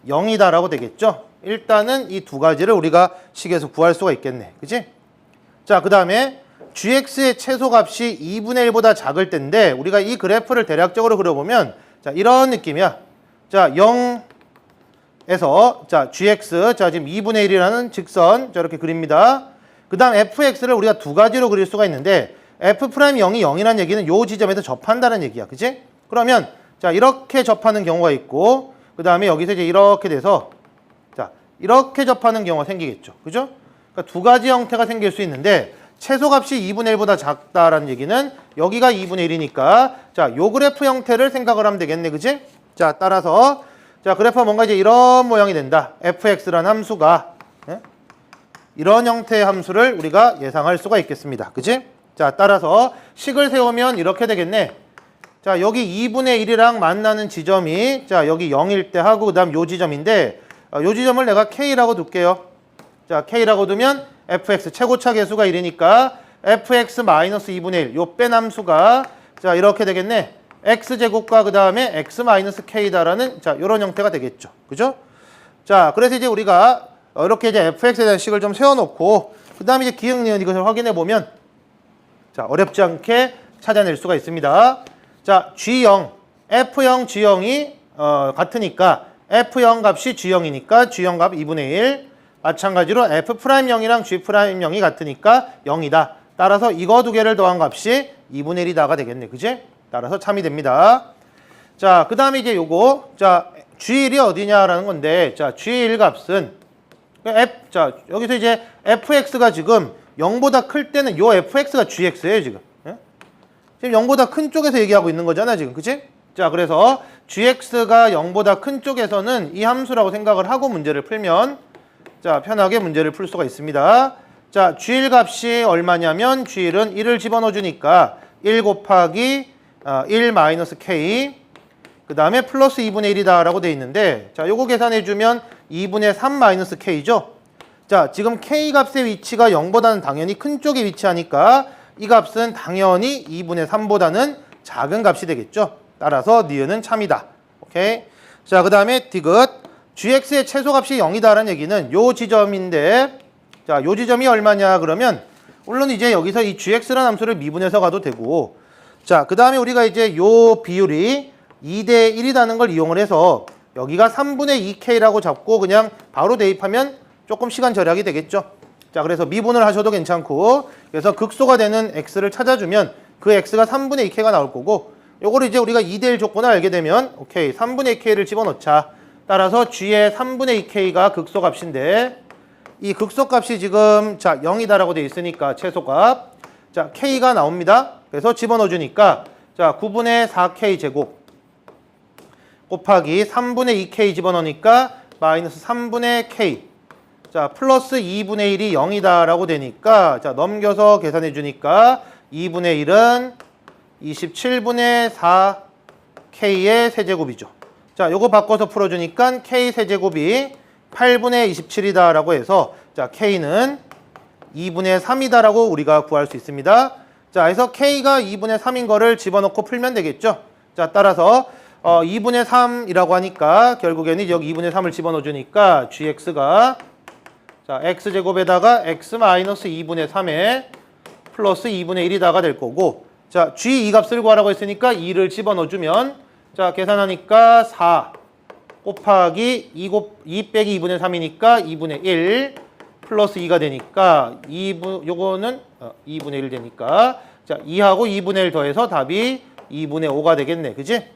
Speaker 1: 0이다라고 되겠죠? 일단은 이 두 가지를 우리가 식에서 구할 수가 있겠네. 그치? 자, 그 다음에 gx의 최소값이 2분의 1보다 작을 때인데 우리가 이 그래프를 대략적으로 그려보면 자, 이런 느낌이야.
Speaker 2: 자, 0에서 자, gx 자, 지금 2분의 1이라는 직선 자, 이렇게 그립니다. 그다음 fx를 우리가 두 가지로 그릴 수가 있는데 f'0이 0이라는 얘기는 요 지점에서 접한다는 얘기야. 그치? 그러면 자, 이렇게 접하는 경우가 있고 그다음에 여기서 이제 이렇게 돼서 자, 이렇게 접하는 경우가 생기겠죠. 그죠? 그러니까 두 가지 형태가 생길 수 있는데 최소값이 2분의 1보다 작다라는 얘기는 여기가 2분의 1이니까 자, 요 그래프 형태를 생각을 하면 되겠네. 그치? 자, 따라서 자, 그래프가 뭔가 이제 이런 모양이 된다. fx라는 함수가 이런 형태의 함수를 우리가 예상할 수가 있겠습니다. 그치? 자, 따라서 식을 세우면 이렇게 되겠네. 자, 여기 2분의 1이랑 만나는 지점이 자, 여기 0일 때 하고 그다음 요 지점인데 요 지점을 내가 k라고 둘게요. 자, k라고 두면 fx 최고차 계수가 1이니까 fx-2분의 1 요 뺀 함수가 자, 이렇게 되겠네. x제곱과 그다음에 x-k다라는 자, 요런 형태가 되겠죠. 그죠? 자, 그래서 이제 우리가 이렇게 이제 fx에 대한 식을 좀 세워 놓고 그다음에 이제 기억 니은 이것을 확인해 보면 자, 어렵지 않게 찾아낼 수가 있습니다. 자, G0, F0, G0이 같으니까 F0 값이 G0이니까 G0 값 2분의 1. 마찬가지로 F'0이랑 G'0이 같으니까 0이다. 따라서 이거 두 개를 더한 값이 2분의 1이다가 되겠네. 그지? 따라서 참이 됩니다. 자, 그 다음에 이제 요거, 자, G1이 어디냐라는 건데, 자, G1 값은, 자, 여기서 이제 fx가 지금 0보다 클 때는 요 fx가 gx예요, 지금. 지금 0보다 큰 쪽에서 얘기하고 있는 거잖아, 지금. 그치? 자, 그래서 gx가 0보다 큰 쪽에서는 이 함수라고 생각을 하고 문제를 풀면 자, 편하게 문제를 풀 수가 있습니다. 자, g1 값이 얼마냐면 g1은 1을 집어넣어 주니까 1 곱하기 1 마이너스 k 그 다음에 플러스 2분의 1이다 라고 돼 있는데 자, 요거 계산해 주면 2분의 3 마이너스 k죠. 자, 지금 k 값의 위치가 0보다는 당연히 큰 쪽에 위치하니까 이 값은 당연히 2분의 3보다는 작은 값이 되겠죠. 따라서 니은은 참이다. 오케이. 자, 그 다음에 디귿. gx의 최소값이 0이다라는 얘기는 요 지점인데 자, 요 지점이 얼마냐 그러면 물론 이제 여기서 이 gx라는 함수를 미분해서 가도 되고 자, 그 다음에 우리가 이제 요 비율이 2대 1이라는 걸 이용을 해서 여기가 3분의 2k라고 잡고 그냥 바로 대입하면 조금 시간 절약이 되겠죠. 자, 그래서 미분을 하셔도 괜찮고 그래서 극소가 되는 x를 찾아주면 그 x가 3분의 2k가 나올 거고 요거를 이제 우리가 2대 1 조건을 알게 되면 오케이 3분의 2k를 집어넣자. 따라서 g의 3분의 2k가 극소값인데 이 극소값이 지금 자 0이다라고 돼 있으니까 최소값 자 k가 나옵니다. 그래서 집어넣어 주니까 자 9분의 4k 제곱 곱하기 3분의 2k 집어넣으니까 마이너스 3분의 k 자 플러스 2분의 1이 0이다라고 되니까 자 넘겨서 계산해 주니까 2분의 1은 27분의 4k의 세제곱이죠. 자 요거 바꿔서 풀어주니까 k 세제곱이 8분의 27이다라고 해서 자 k는 2분의 3이다라고 우리가 구할 수 있습니다. 자 그래서 k가 2분의 3인 거를 집어넣고 풀면 되겠죠. 자 따라서 2분의 3이라고 하니까 결국에는 여기 2분의 3을 집어넣어 주니까 gx가 자 x제곱에다가 x-2분의 3에 플러스 2분의 1이다가 될 거고 자 g 이 값을 구하라고 했으니까 2를 집어넣어 주면 자 계산하니까 4 곱하기 2 빼기 2분의 3이니까 2분의 1 플러스 2가 되니까 2분 요거는 2분의 1 되니까 자 2하고 2분의 1 더해서 답이 2분의 5가 되겠네. 그지?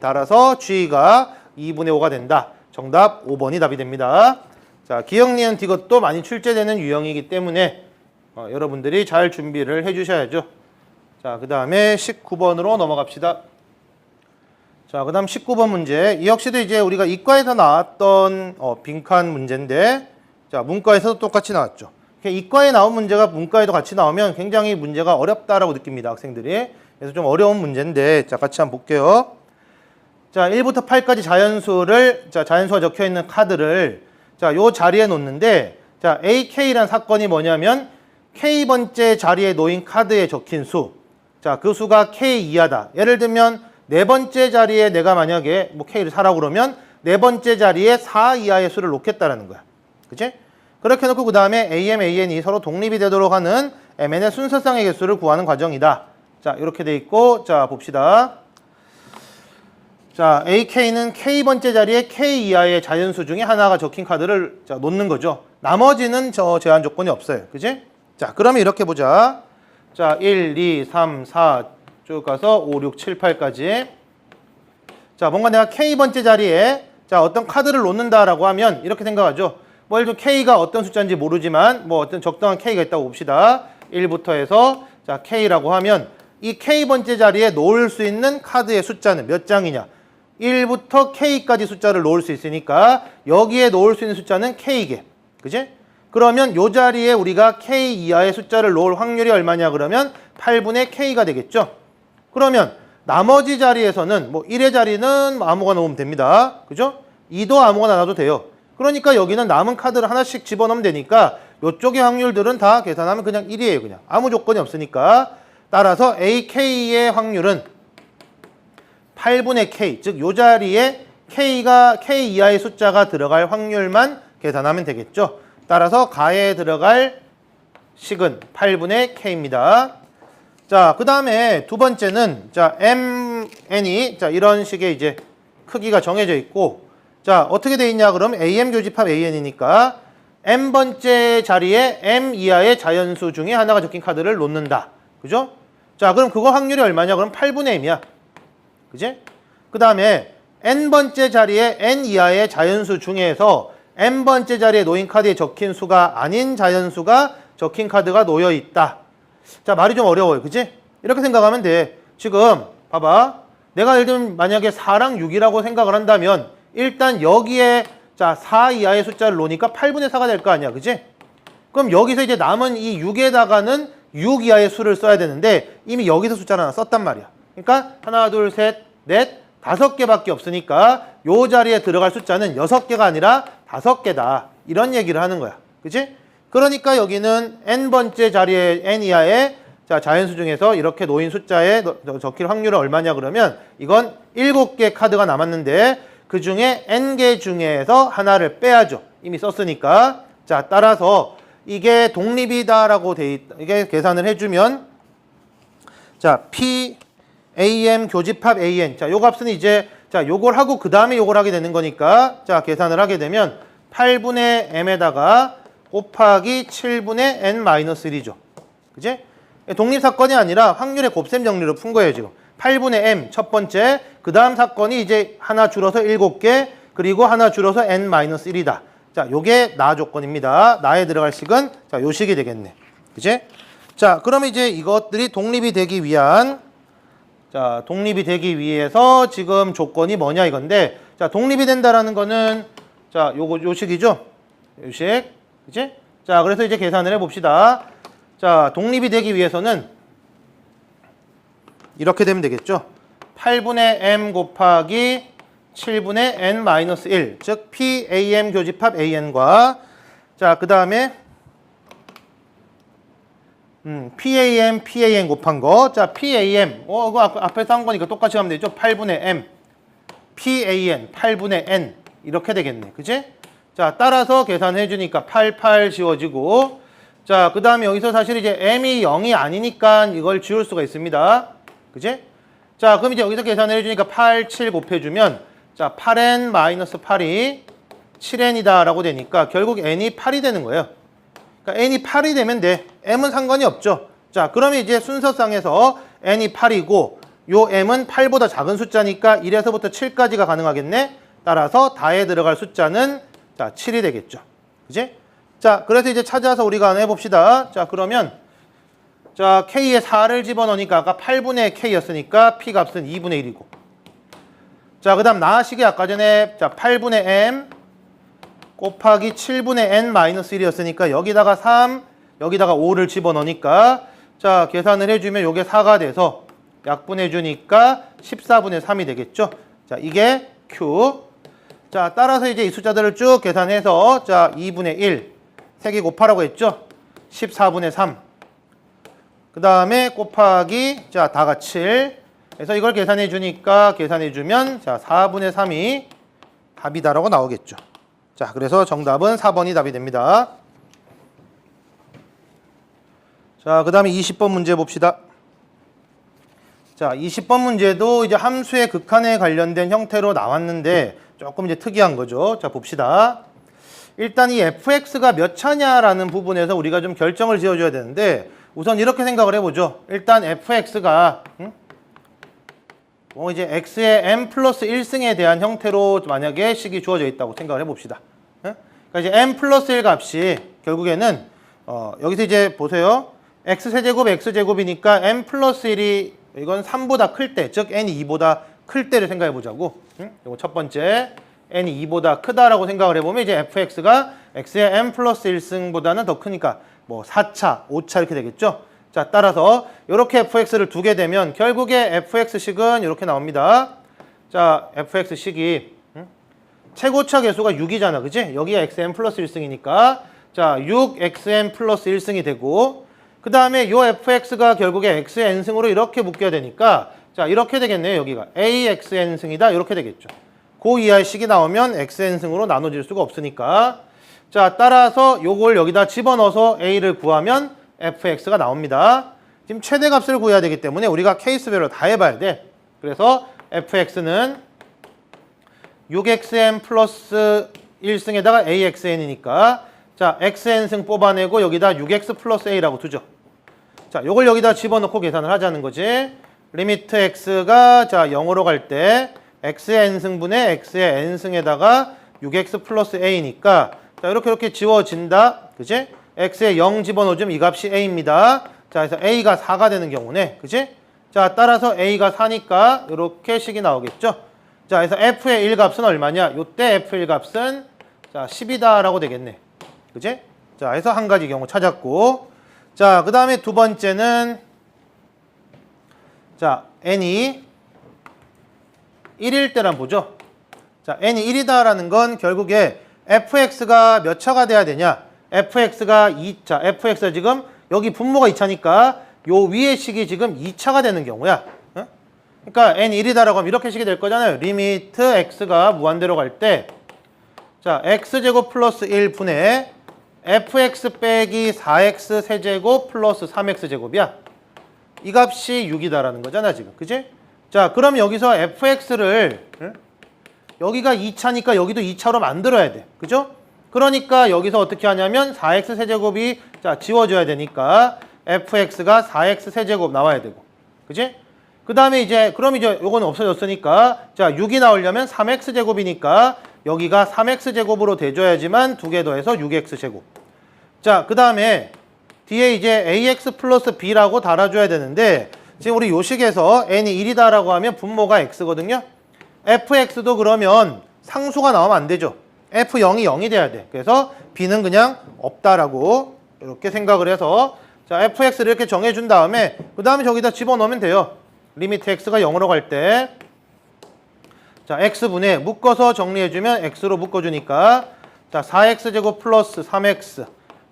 Speaker 2: 따라서 g가 2분의 5가 된다. 정답 5번이 답이 됩니다. 자, 기억, 니은, 디귿도 많이 출제되는 유형이기 때문에 여러분들이 잘 준비를 해 주셔야죠. 자, 그 다음에 19번으로 넘어갑시다. 자, 그 다음 19번 문제. 이 역시도 이제 우리가 이과에서 나왔던 빈칸 문제인데 자, 문과에서도 똑같이 나왔죠. 이과에 나온 문제가 문과에도 같이 나오면 굉장히 문제가 어렵다라고 느낍니다, 학생들이. 그래서 좀 어려운 문제인데 자, 같이 한번 볼게요. 자, 1부터 8까지 자연수를 자, 자연수가 적혀 있는 카드를 자, 요 자리에 놓는데 자, AK라는 사건이 뭐냐면 K번째 자리에 놓인 카드에 적힌 수. 자, 그 수가 K 이하다. 예를 들면 네 번째 자리에 내가 만약에 뭐 K를 4라고 그러면 네 번째 자리에 4 이하의 수를 놓겠다라는 거야. 그치? 그렇게 놓고 그 다음에 AM, AN이 서로 독립이 되도록 하는 MN의 순서상의 개수를 구하는 과정이다. 자, 이렇게 돼 있고 자, 봅시다. 자, AK는 K번째 자리에 K 이하의 자연수 중에 하나가 적힌 카드를 자, 놓는 거죠. 나머지는 저 제한 조건이 없어요. 그지? 자, 그러면 이렇게 보자. 자, 1, 2, 3, 4 쭉 가서 5, 6, 7, 8까지. 자, 뭔가 내가 K번째 자리에 자, 어떤 카드를 놓는다라고 하면 이렇게 생각하죠. 뭐 예를 들어 K가 어떤 숫자인지 모르지만 뭐 어떤 적당한 K가 있다고 봅시다. 1부터 해서 자, K라고 하면 이 K번째 자리에 놓을 수 있는 카드의 숫자는 몇 장이냐? 1부터 K까지 숫자를 놓을 수 있으니까 여기에 놓을 수 있는 숫자는 K개. 그지? 그러면 이 자리에 우리가 K 이하의 숫자를 놓을 확률이 얼마냐 그러면 8분의 K가 되겠죠. 그러면 나머지 자리에서는 뭐 1의 자리는 아무거나 놓으면 됩니다. 그죠? 2도 아무거나 놔도 돼요. 그러니까 여기는 남은 카드를 하나씩 집어넣으면 되니까 이쪽의 확률들은 다 계산하면 그냥 1이에요. 그냥 아무 조건이 없으니까. 따라서 AK의 확률은 8분의 K, 즉 이 자리에 K가 K 이하의 숫자가 들어갈 확률만 계산하면 되겠죠. 따라서 가에 들어갈 식은 8분의 K입니다. 자, 그 다음에 두 번째는 자, MN이 자, 이런 식의 이제 크기가 정해져 있고 자, 어떻게 돼 있냐 그러면 AM 교집합 AN이니까 M번째 자리에 M 이하의 자연수 중에 하나가 적힌 카드를 놓는다. 그죠? 자, 그럼 그거 확률이 얼마냐? 그럼 8분의 M이야. 그지? 그 다음에 N번째 자리에 N 이하의 자연수 중에서 N번째 자리에 놓인 카드에 적힌 수가 아닌 자연수가 적힌 카드가 놓여 있다. 자, 말이 좀 어려워요. 그지? 이렇게 생각하면 돼. 지금 봐봐. 내가 예를 들면 만약에 4랑 6이라고 생각을 한다면 일단 여기에 자, 4 이하의 숫자를 놓으니까 8분의 4가 될 거 아니야. 그지? 그럼 여기서 이제 남은 이 6에다가는 6 이하의 수를 써야 되는데 이미 여기서 숫자를 하나 썼단 말이야. 그러니까 하나, 둘, 셋, 넷, 5개밖에 없으니까 요 자리에 들어갈 숫자는 6개가 아니라 5개다. 이런 얘기를 하는 거야. 그치? 그러니까 여기는 N번째 자리에 N 이하의 자, 자연수 중에서 이렇게 놓인 숫자에 적힐 확률은 얼마냐 그러면 이건 7개 카드가 남았는데 그 중에 N개 중에서 하나를 빼야죠. 이미 썼으니까. 자, 따라서 이게 독립이다라고 돼 있다. 이게 계산을 해주면 자, P AM 교집합 AN. 자, 요 값은 이제 자, 요걸 하고 그 다음에 요걸 하게 되는 거니까 자, 계산을 하게 되면 8분의 M에다가 곱하기 7분의 N-1이죠. 그지? 독립 사건이 아니라 확률의 곱셈 정리로 푼 거예요, 지금. 8분의 M 첫 번째, 그 다음 사건이 이제 하나 줄어서 7개, 그리고 하나 줄어서 N-1이다. 자, 요게 나 조건입니다. 나에 들어갈 식은 자, 요 식이 되겠네. 그지? 자, 그러면 이제 이것들이 독립이 되기 위한 자, 독립이 되기 위해서 지금 조건이 뭐냐 이건데 자, 독립이 된다라는 거는 자, 요 식이죠. 요 식. 그치? 자, 그래서 이제 계산을 해 봅시다. 자, 독립이 되기 위해서는 이렇게 되면 되겠죠. 8분의 M 곱하기 7분의 N-1, 즉 PAM 교집합 AN과 자, 그 다음에 PAN 곱한 거. 자, PAM. 그거 앞에서 한 거니까 똑같이 하면 되죠. 8분의 M. PAN. 8분의 N. 이렇게 되겠네. 그치? 자, 따라서 계산해 주니까 88 지워지고. 자, 그 다음에 여기서 사실 이제 M이 0이 아니니까 이걸 지울 수가 있습니다. 그치? 자, 그럼 이제 여기서 계산해 주니까 8, 7 곱해주면 자, 8N-8이 7N이다 라고 되니까 결국 N이 8이 되는 거예요. 그러니까 N이 8이 되면 돼. M은 상관이 없죠. 자, 그러면 이제 순서상에서 N이 8이고 요 M은 8보다 작은 숫자니까 1에서부터 7까지가 가능하겠네. 따라서 다에 들어갈 숫자는 자, 7이 되겠죠. 그지? 자, 그래서 이제 찾아서 우리가 하나 해봅시다. 자, 그러면 자, K에 4를 집어넣으니까 아까 8분의 K였으니까 P 값은 2분의 1이고 자, 그 다음 나식이 아까 전에 자, 8분의 M 곱하기 7분의 N-1이었으니까 여기다가 3, 여기다가 5를 집어넣으니까 자, 계산을 해주면 요게 4가 돼서 약분해주니까 14분의 3이 되겠죠. 자, 이게 Q. 자, 따라서 이제 이 숫자들을 쭉 계산해서 자, 2분의 1, 3개 곱하라고 했죠. 14분의 3. 그 다음에 곱하기 자, 다가 7. 그래서 이걸 계산해주니까 계산해주면 자, 4분의 3이 답이다라고 나오겠죠. 자, 그래서 정답은 4번이 답이 됩니다. 자, 그 다음에 20번 문제 봅시다. 자, 20번 문제도 이제 함수의 극한에 관련된 형태로 나왔는데 조금 이제 특이한 거죠. 자, 봅시다. 일단 이 fx가 몇 차냐라는 부분에서 우리가 좀 결정을 지어줘야 되는데 우선 이렇게 생각을 해보죠. 일단 fx가 뭐 이제 x의 n 플러스 1승에 대한 형태로 만약에 식이 주어져 있다고 생각을 해봅시다. 그러니까 이제 n 플러스 1 값이 결국에는 여기서 이제 보세요. x세제곱 x제곱이니까 n 플러스 1이 이건 3보다 클 때, 즉 n이 2보다 클 때를 생각해 보자고. 이거 첫 번째 n이 2보다 크다라고 생각을 해보면 이제 fx가 x의 n 플러스 1승보다는 더 크니까 뭐 4차, 5차 이렇게 되겠죠. 자, 따라서 이렇게 fx를 두게 되면 결국에 fx식은 이렇게 나옵니다. 자, fx식이 최고차 계수가 6이잖아, 그치? 여기가 xn 플러스 1승이니까 자, 6xn 플러스 1승이 되고 그 다음에 요 fx가 결국에 x의 n승으로 이렇게 묶여야 되니까 자, 이렇게 되겠네요. 여기가 axn승이다 이렇게 되겠죠. 그 이하의 식이 나오면 xn승으로 나눠질 수가 없으니까 자, 따라서 요걸 여기다 집어넣어서 a를 구하면 fx가 나옵니다. 지금 최대값을 구해야 되기 때문에 우리가 케이스별로 다 해봐야 돼. 그래서 fx는 6xn 플러스 1승에다가 axn이니까 자, xn승 뽑아내고 여기다 6x 플러스 a라고 두죠. 자, 요걸 여기다 집어넣고 계산을 하자는 거지. 리미트 x가 자 0으로 갈 때 x의 n승분의 x의 n승에다가 6x 플러스 a니까 자, 이렇게 지워진다. 그지? x에 0 집어넣으면 이 값이 a입니다. 자, 그래서 a가 4가 되는 경우네. 그지? 자, 따라서 a가 4니까 이렇게 식이 나오겠죠. 자, 그래서 f의 1값은 얼마냐? 요때 f의 1값은 자, 10이다라고 되겠네. 그지? 자, 그래서 한 가지 경우 찾았고. 자, 그 다음에 두 번째는 자, n이 1일 때란 보죠. 자, n이 1이다라는 건 결국에 fx가 몇 차가 돼야 되냐? fx가 2차. fx가 지금 여기 분모가 2차니까 요 위의 식이 지금 2차가 되는 경우야. 그러니까 n 1이다라고 하면 이렇게 식이 될 거잖아요. 리미트 x가 무한대로 갈 때 자, x제곱 플러스 1분의 fx 빼기 4x 세제곱 플러스 3x제곱이야. 이 값이 6이다라는 거잖아, 지금. 그지? 자, 그럼 여기서 fx를 여기가 2차니까 여기도 2차로 만들어야 돼. 그죠? 그러니까 여기서 어떻게 하냐면 4x 세제곱이 자, 지워져야 되니까 fx가 4x 세제곱 나와야 되고. 그지? 그 다음에 이제 그럼 이제 요거는 없어졌으니까 자, 6이 나오려면 3x 제곱이니까 여기가 3x 제곱으로 돼줘야지만 두 개 더해서 6x 제곱. 자, 그 다음에 뒤에 이제 ax 플러스 b라고 달아줘야 되는데 지금 우리 요식에서 n이 1이다라고 하면 분모가 x거든요. fx도 그러면 상수가 나오면 안 되죠. f0이 0이 돼야 돼. 그래서 b는 그냥 없다라고 이렇게 생각을 해서 자, fx를 이렇게 정해준 다음에 그 다음에 저기다 집어넣으면 돼요. 리미트 x가 0으로 갈 때 자, x분의 묶어서 정리해주면 x로 묶어주니까 자, 4x제곱 플러스 3x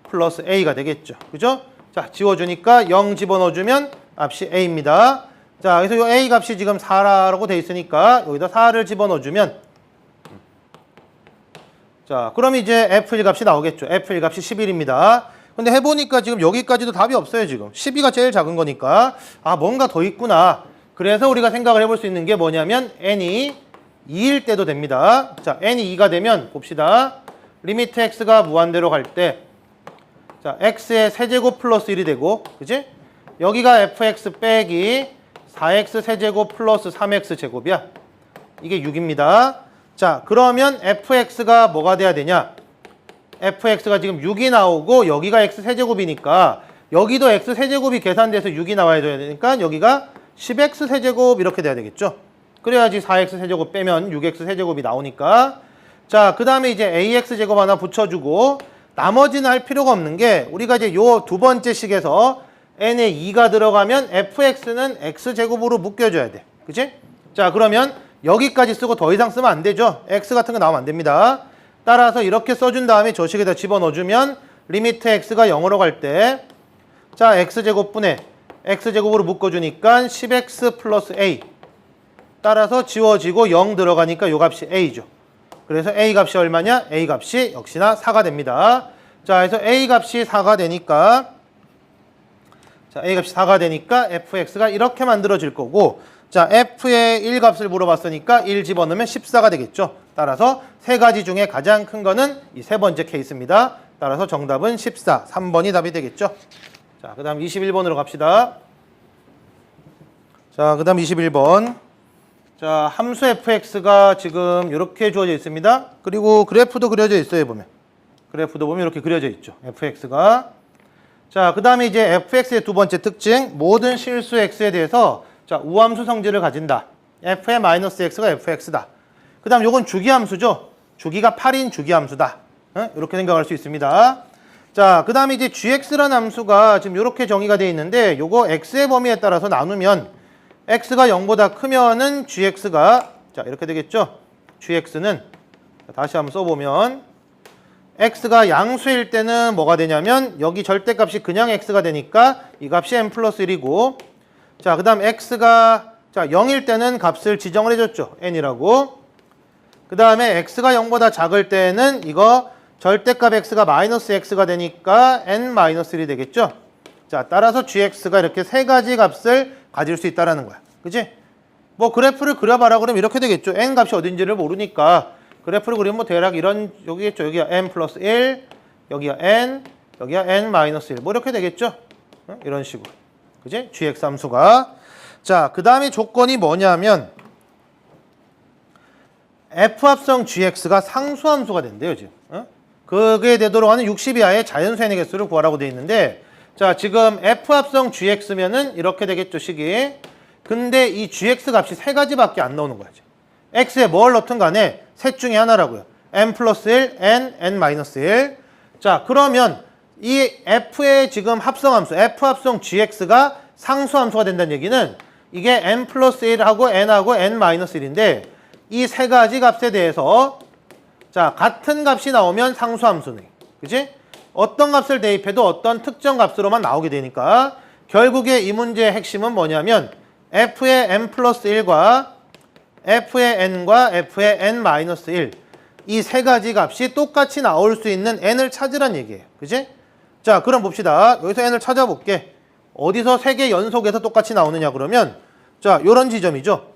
Speaker 2: 플러스 a가 되겠죠. 그죠? 자, 지워주니까 0 집어넣어주면 값이 a입니다. 자, 그래서 이 a 값이 지금 4라고 돼 있으니까 여기다 4를 집어넣어주면 자, 그럼 이제 f1 값이 나오겠죠. f1 값이 11입니다. 근데 해보니까 지금 여기까지도 답이 없어요, 지금. 12가 제일 작은 거니까. 아, 뭔가 더 있구나. 그래서 우리가 생각을 해볼 수 있는 게 뭐냐면 n이 2일 때도 됩니다. 자, n이 2가 되면 봅시다. 리미트 x가 무한대로 갈 때 자, x의 세제곱 플러스 1이 되고, 그지? 여기가 fx 빼기 4x 세제곱 플러스 3x 제곱이야. 이게 6입니다. 자, 그러면 fx가 뭐가 돼야 되냐? fx가 지금 6이 나오고 여기가 x 세제곱이니까 여기도 x 세제곱이 계산돼서 6이 나와야 되니까 여기가 10x 세제곱 이렇게 돼야 되겠죠. 그래야지 4x 세제곱 빼면 6x 세제곱이 나오니까 자, 그 다음에 이제 ax 제곱 하나 붙여주고 나머지는 할 필요가 없는 게 우리가 이제 요 두 번째 식에서 n에 2가 들어가면 fx는 x제곱으로 묶여줘야 돼. 그치? 자, 그러면 여기까지 쓰고 더 이상 쓰면 안 되죠. x 같은 거 나오면 안 됩니다. 따라서 이렇게 써준 다음에 저 식에다 집어넣어주면 리미트 x가 0으로 갈 때 자, x제곱분의 x제곱으로 묶어주니까 10x 플러스 a 따라서 지워지고 0 들어가니까 요 값이 a죠. 그래서 a 값이 얼마냐? a 값이 역시나 4가 됩니다. 자, 그래서 a 값이 4가 되니까 자, a 값이 4가 되니까 fx가 이렇게 만들어질 거고, 자, f의 1 값을 물어봤으니까 1 집어넣으면 14가 되겠죠. 따라서 세 가지 중에 가장 큰 거는 이 세 번째 케이스입니다. 따라서 정답은 14, 3번이 답이 되겠죠. 자, 그 다음 21번으로 갑시다. 자, 그 다음 21번. 자, 함수 fx가 지금 이렇게 주어져 있습니다. 그리고 그래프도 그려져 있어요, 보면. 그래프도 보면 이렇게 그려져 있죠. fx가. 자, 그 다음에 이제 fx의 두 번째 특징, 모든 실수 x에 대해서 자, 우함수 성질을 가진다. f의 마이너스 x가 fx다. 그 다음 요건 주기함수죠. 주기가 8인 주기함수다. 이렇게 생각할 수 있습니다. 자, 그 다음에 이제 gx라는 함수가 지금 이렇게 정의가 되어 있는데 요거 x의 범위에 따라서 나누면 x가 0보다 크면은 gx가 자, 이렇게 되겠죠. gx는 다시 한번 써보면 x가 양수일 때는 뭐가 되냐면 여기 절대값이 그냥 x가 되니까 이 값이 n 플러스 1이고 자, 그 다음 x가 자 0일 때는 값을 지정을 해줬죠. n이라고. 그 다음에 x가 0보다 작을 때는 이거 절대값 x가 마이너스 x가 되니까 n 마이너스 1이 되겠죠. 자, 따라서 gx가 이렇게 세 가지 값을 가질 수 있다라는 거야. 그치? 뭐 그래프를 그려봐라 그러면 이렇게 되겠죠. n 값이 어딘지를 모르니까 그래프를 그리면 뭐 대략 이런 여기겠죠. 여기가 n 플러스 1, 여기가 n, 여기가 n 마이너스 1. 뭐 이렇게 되겠죠. 이런 식으로. 그치? gx 함수가. 자, 그 다음에 조건이 뭐냐면 f합성 gx가 상수함수가 된대요, 지금. 그게 되도록 하는 60 이하의 자연수 n의 개수를 구하라고 되어 있는데 자, 지금 f합성 gx면은 이렇게 되겠죠, 식이. 근데 이 gx 값이 세 가지밖에 안 나오는 거야, 지금. x에 뭘 넣든 간에 셋 중에 하나라고요. n 플러스 1, n 마이너스 1. 자, 그러면 이 f의 지금 합성함수, f합성 gx가 상수함수가 된다는 얘기는 이게 n 플러스 1하고 n하고 n 마이너스 1인데 이 세 가지 값에 대해서 자, 같은 값이 나오면 상수함수네. 그치? 어떤 값을 대입해도 어떤 특정 값으로만 나오게 되니까 결국에 이 문제의 핵심은 뭐냐면 f의 n 플러스 1과 f의 n과 f의 n 마이너스 1 이 세 가지 값이 똑같이 나올 수 있는 n을 찾으란 얘기예요. 그치? 자, 그럼 봅시다. 여기서 n을 찾아볼게. 어디서 세 개 연속해서 똑같이 나오느냐 그러면 자, 요런 지점이죠.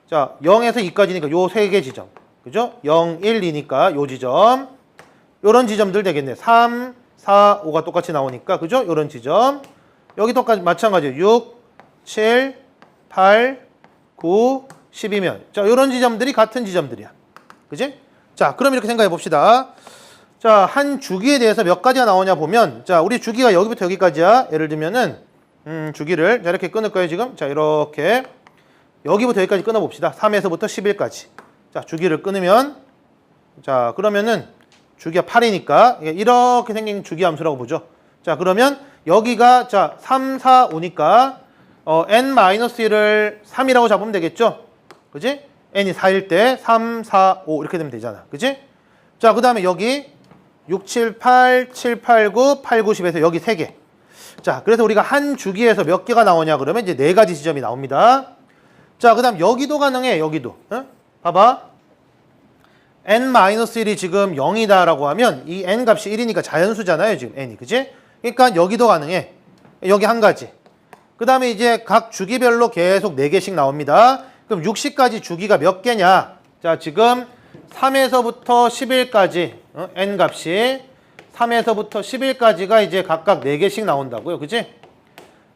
Speaker 2: 자, 0에서 2까지니까 요 세 개 지점. 그죠? 0, 1, 2니까 요 지점. 요런 지점들 되겠네. 3, 4, 5가 똑같이 나오니까. 그죠? 요런 지점. 여기 똑같이 마찬가지예요. 6, 7, 8, 9, 10이면. 자, 요런 지점들이 같은 지점들이야. 그지? 자, 그럼 이렇게 생각해 봅시다. 자, 한 주기에 대해서 몇 가지가 나오냐 보면 자, 우리 주기가 여기부터 여기까지야. 예를 들면은 주기를 자, 이렇게 끊을 거예요, 지금. 자, 이렇게 여기부터 여기까지 끊어 봅시다. 3에서부터 10일까지. 자, 주기를 끊으면 자, 그러면은 주기가 8이니까 이렇게 생긴 주기 함수라고 보죠. 자, 그러면 여기가 자, 3, 4, 5니까 n-1을 3이라고 잡으면 되겠죠? 그지? n이 4일 때 3, 4, 5 이렇게 되면 되잖아. 그지? 자, 그 다음에 여기 6, 7, 8, 7, 8, 9, 8, 9, 10에서 여기 3개. 자, 그래서 우리가 한 주기에서 몇 개가 나오냐 그러면 이제 4가지 지점이 나옵니다. 자, 그 다음 여기도 가능해, 여기도. 봐봐. n-1이 지금 0이다라고 하면 이 n 값이 1이니까 자연수잖아요, 지금 n이. 그지? 그러니까 여기도 가능해. 여기 한 가지. 그 다음에 이제 각 주기별로 계속 4개씩 나옵니다. 그럼 60까지 주기가 몇 개냐? 자, 지금 3에서부터 10일까지 n 값이 3에서부터 10일까지가 이제 각각 4개씩 나온다고요. 그치?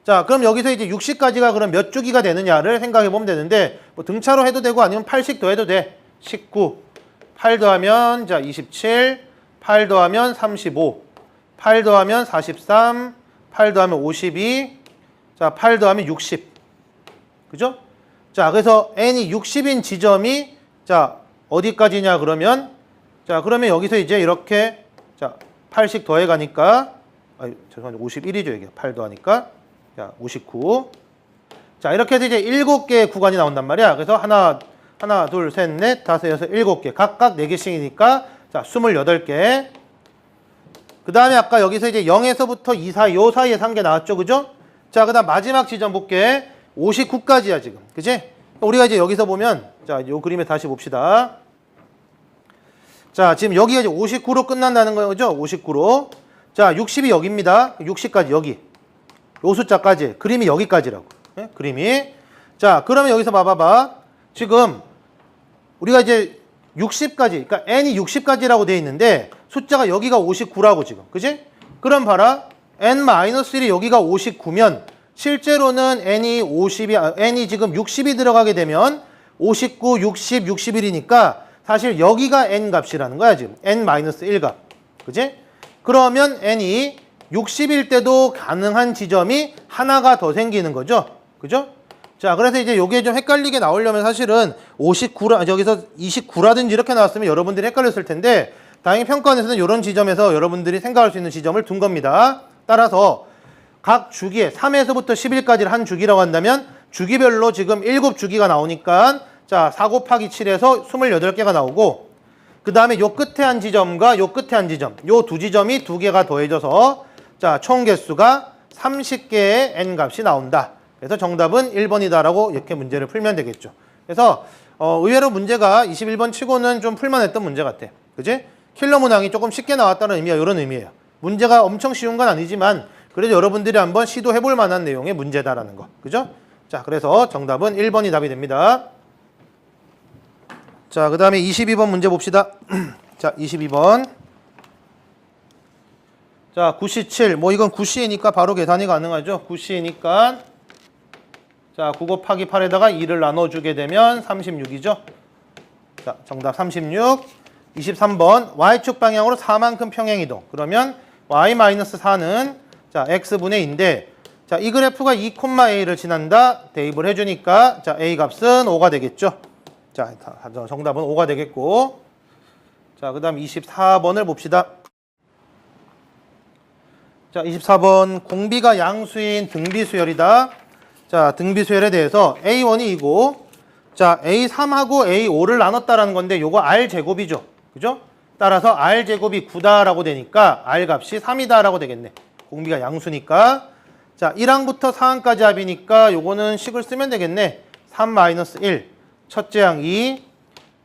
Speaker 2: 자, 그럼 여기서 이제 60까지가 그럼 몇 주기가 되느냐를 생각해 보면 되는데 뭐 등차로 해도 되고 아니면 8씩 더해도 돼. 19. 8 더하면 자 27, 8 더하면 35, 8 더하면 43, 8 더하면 52, 자, 8 더하면 60. 그죠? 자, 그래서 n이 60인 지점이 자, 어디까지냐 그러면 자, 그러면 여기서 이제 이렇게 자, 8씩 더해 가니까 죄송합니다. 51이죠, 이게. 8 더하니까 자, 59. 자, 이렇게 해서 이제 7개의 구간이 나온단 말이야. 그래서 하나, 둘, 셋, 넷, 다섯, 여섯, 7개. 각각 4개씩이니까 자, 28개. 그 다음에 아까 여기서 이제 0에서부터 2 사이, 요 사이에 3개 나왔죠, 그죠? 자, 그 다음 마지막 지점 볼게. 59까지야, 지금. 그치? 우리가 이제 여기서 보면, 자, 요 그림에 다시 봅시다. 자, 지금 여기가 이제 59로 끝난다는 거죠? 59로. 자, 60이 여기입니다. 60까지 여기. 요 숫자까지. 그림이 여기까지라고. 예? 그림이. 자, 그러면 여기서 봐봐봐. 지금 우리가 이제 60까지, 그러니까 n이 60까지라고 돼 있는데 숫자가 여기가 59라고 지금. 그지? 그럼 봐라. n-1이 여기가 59면 실제로는 n이 지금 60이 들어가게 되면 59, 60, 61이니까 사실 여기가 n 값이라는 거야, 지금. n-1 값. 그지? 그러면 n이 60일 때도 가능한 지점이 하나가 더 생기는 거죠. 그죠? 자, 그래서 이제 요게 좀 헷갈리게 나오려면 사실은 59라, 저기서 29라든지 이렇게 나왔으면 여러분들이 헷갈렸을 텐데 다행히 평가원에서는 이런 지점에서 여러분들이 생각할 수 있는 지점을 둔 겁니다. 따라서 각 주기에 3에서부터 10일까지를 한 주기라고 한다면 주기별로 지금 7주기가 나오니까 자, 4 곱하기 7에서 28개가 나오고 그 다음에 요 끝에 한 지점과 요 끝에 한 지점, 요 두 지점이 2개가 더해져서 자, 총 개수가 30개의 n 값이 나온다. 그래서 정답은 1번이다라고 이렇게 문제를 풀면 되겠죠. 그래서 의외로 문제가 21번 치고는 좀 풀만했던 문제 같아. 그지? 킬러 문항이 조금 쉽게 나왔다는 의미가 이런 의미예요. 문제가 엄청 쉬운 건 아니지만 그래도 여러분들이 한번 시도해볼 만한 내용의 문제다라는 거. 그죠? 자, 그래서 정답은 1번이 답이 됩니다. 자, 그 다음에 22번 문제 봅시다. 자, 22번. 자, 9C7. 뭐 이건 9C이니까 바로 계산이 가능하죠. 9C이니까 자, 9 곱하기 8에다가 2를 나눠주게 되면 36이죠. 자, 정답 36. 23번. Y축 방향으로 4만큼 평행이동. 그러면 Y-4는 자, X분의 2인데 자, 이 그래프가 2,A를 지난다. 대입을 해주니까 자, A 값은 5가 되겠죠. 자, 정답은 5가 되겠고 자, 그 다음 24번을 봅시다. 자, 24번. 공비가 양수인 등비수열이다. 자, 등비수열에 대해서 A1이 2고 자, A3하고 A5를 나눴다라는 건데 요거 R제곱이죠. 그죠? 따라서 R제곱이 9다라고 되니까 R 값이 3이다라고 되겠네. 공비가 양수니까. 자, 1항부터 4항까지 합이니까 요거는 식을 쓰면 되겠네. 3-1. 첫째 항 2.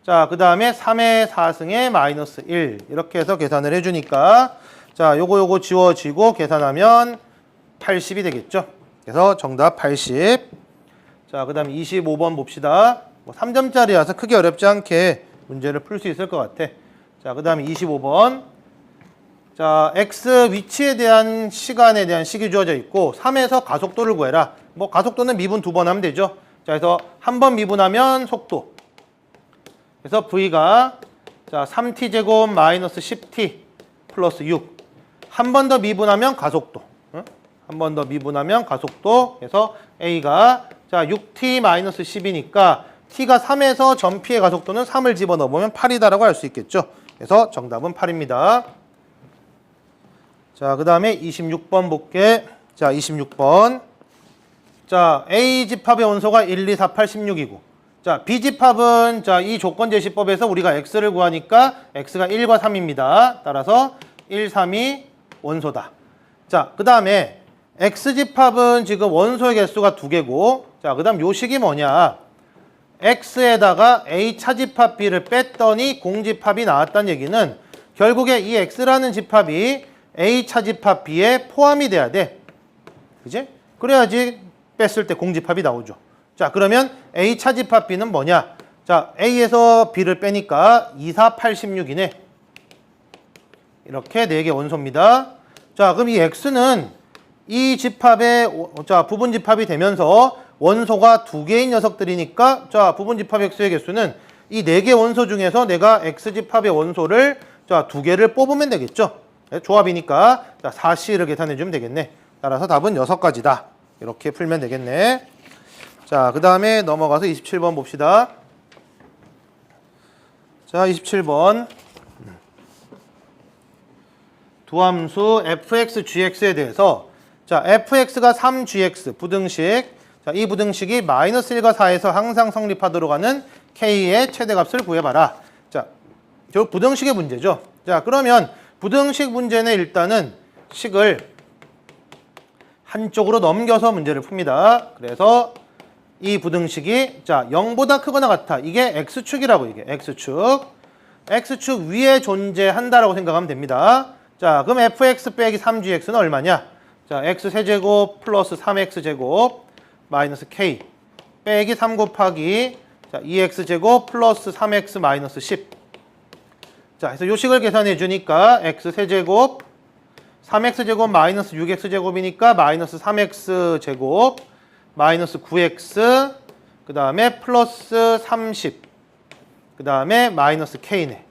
Speaker 2: 자, 그 다음에 3의 4승의 마이너스 1. 이렇게 해서 계산을 해주니까 자, 요거 지워지고 계산하면 80이 되겠죠. 그래서 정답 80. 자, 그 다음 25번 봅시다. 뭐 3점짜리라서 크게 어렵지 않게 문제를 풀 수 있을 것 같아. 자, 그 다음에 25번. 자, X 위치에 대한 시간에 대한 식이 주어져 있고 3에서 가속도를 구해라. 뭐 가속도는 미분 2번 하면 되죠. 자, 그래서 한 번 미분하면 속도. 그래서 V가 자, 3t제곱 마이너스 10t 플러스 6. 한 번 더 미분하면 가속도. 한 번 더 미분하면 가속도. 그래서 A가 자, 6t 마이너스 10이니까 t가 3에서 전피의 가속도는 3을 집어넣으면 8이다라고 할 수 있겠죠. 그래서 정답은 8입니다. 자, 그 다음에 26번 볼게. 자, 26번. 자, A 집합의 원소가 1, 2, 4, 8, 16이고 자, B 집합은 자, 이 조건 제시법에서 우리가 X를 구하니까 X가 1과 3입니다. 따라서 1, 3이 원소다. 자, 그 다음에 X집합은 지금 원소의 개수가 2개고 자, 그 다음 요 식이 뭐냐. X에다가 A 차집합 B를 뺐더니 공집합이 나왔다는 얘기는 결국에 이 X라는 집합이 A 차집합 B에 포함이 돼야 돼. 그지? 그래야지 뺐을 때 공집합이 나오죠. 자, 그러면 A 차집합 B는 뭐냐. 자, A에서 B를 빼니까 2, 4, 8, 16이네. 이렇게 4개 원소입니다. 자, 그럼 이 X는 이 집합의 자, 부분 집합이 되면서 원소가 2개인 녀석들이니까 자, 부분 집합 X의 개수는 이 4개 원소 중에서 내가 X 집합의 원소를 자, 2개를 뽑으면 되겠죠. 네, 조합이니까 자, 4C를 계산해 주면 되겠네. 따라서 답은 6가지다. 이렇게 풀면 되겠네. 자, 그 다음에 넘어가서 27번 봅시다. 자, 27번. 두함수 fx, gx에 대해서 자, fx가 3gx 부등식. 자, 이 부등식이 마이너스 1과 4에서 항상 성립하도록 하는 k의 최대값을 구해봐라. 자, 저 부등식의 문제죠. 자, 그러면 부등식 문제는 일단은 식을 한쪽으로 넘겨서 문제를 풉니다. 그래서 이 부등식이 자, 0보다 크거나 같아. 이게 x축이라고 이게 x축. x축 위에 존재한다라고 생각하면 됩니다. 자, 그럼 fx 빼기 3gx는 얼마냐? 자, x 세제곱 플러스 3x 제곱 마이너스 k 빼기 3 곱하기 자, 2x 제곱 플러스 3x 마이너스 10. 자, 그래서 요식을 계산해 주니까 x 세제곱 3x 제곱 마이너스 6x 제곱이니까 마이너스 3x 제곱 마이너스 9x 그 다음에 플러스 30 그 다음에 마이너스 k네.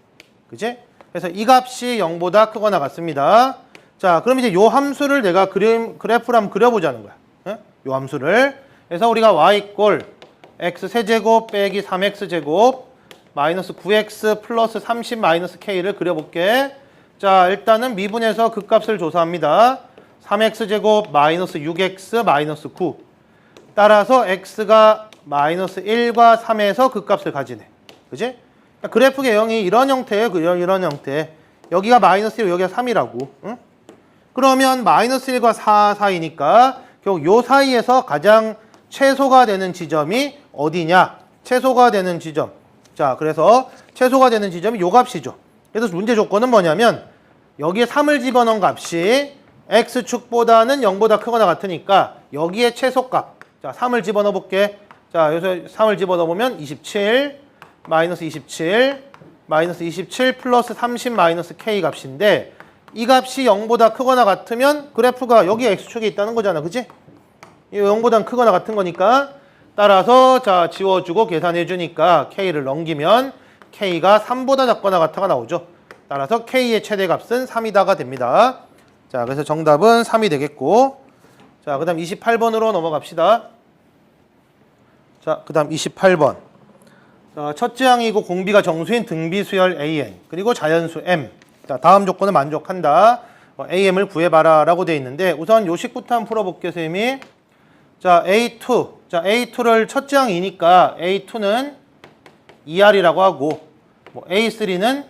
Speaker 2: 그지? 그래서 이 값이 0보다 크거나 같습니다. 자, 그럼 이제 요 함수를 내가 그래프를 한번 그려보자는 거야. 예? 요 함수를. 그래서 우리가 y 이꼴 x 세제곱 빼기 3x 제곱 마이너스 9x 플러스 30 마이너스 k를 그려볼게. 자, 일단은 미분에서 그 값을 조사합니다. 3x 제곱 마이너스 6x 마이너스 9. 따라서 x가 마이너스 1과 3에서 그 값을 가지네. 그지? 그러니까 그래프 개형이 이런 형태예요. 이런 형태. 여기가 마이너스 1, 여기가 3이라고. 응? 그러면 마이너스 1과 4 사이니까 결국 요 사이에서 가장 최소가 되는 지점이 어디냐? 최소가 되는 지점. 자, 그래서 최소가 되는 지점이 요 값이죠. 그래서 문제 조건은 뭐냐면 여기에 3을 집어넣은 값이 x축보다는 0보다 크거나 같으니까 여기에 최소값. 자, 3을 집어넣어 볼게. 자, 여기서 3을 집어넣어 보면 27 마이너스 27 마이너스 27 플러스 30 마이너스 k 값인데 이 값이 0보다 크거나 같으면 그래프가 여기 x축에 있다는 거잖아. 그지? 0보다 크거나 같은 거니까 따라서 자 지워주고 계산해 주니까 k를 넘기면 k가 3보다 작거나 같아가 나오죠. 따라서 k의 최대값은 3이다가 됩니다. 자, 그래서 정답은 3이 되겠고 자, 그 다음 28번으로 넘어갑시다. 자, 그 다음 28번. 자, 첫째 항이고 공비가 정수인 등비수열 AN 그리고 자연수 M. 자, 다음 조건을 만족한다. AM을 구해봐라 라고 되어 있는데 우선 요식부터 한번 풀어볼게요, 선생님이. 자, A2. 자, A2를 첫째 항이니까 A2는 2R이라고 하고 A3는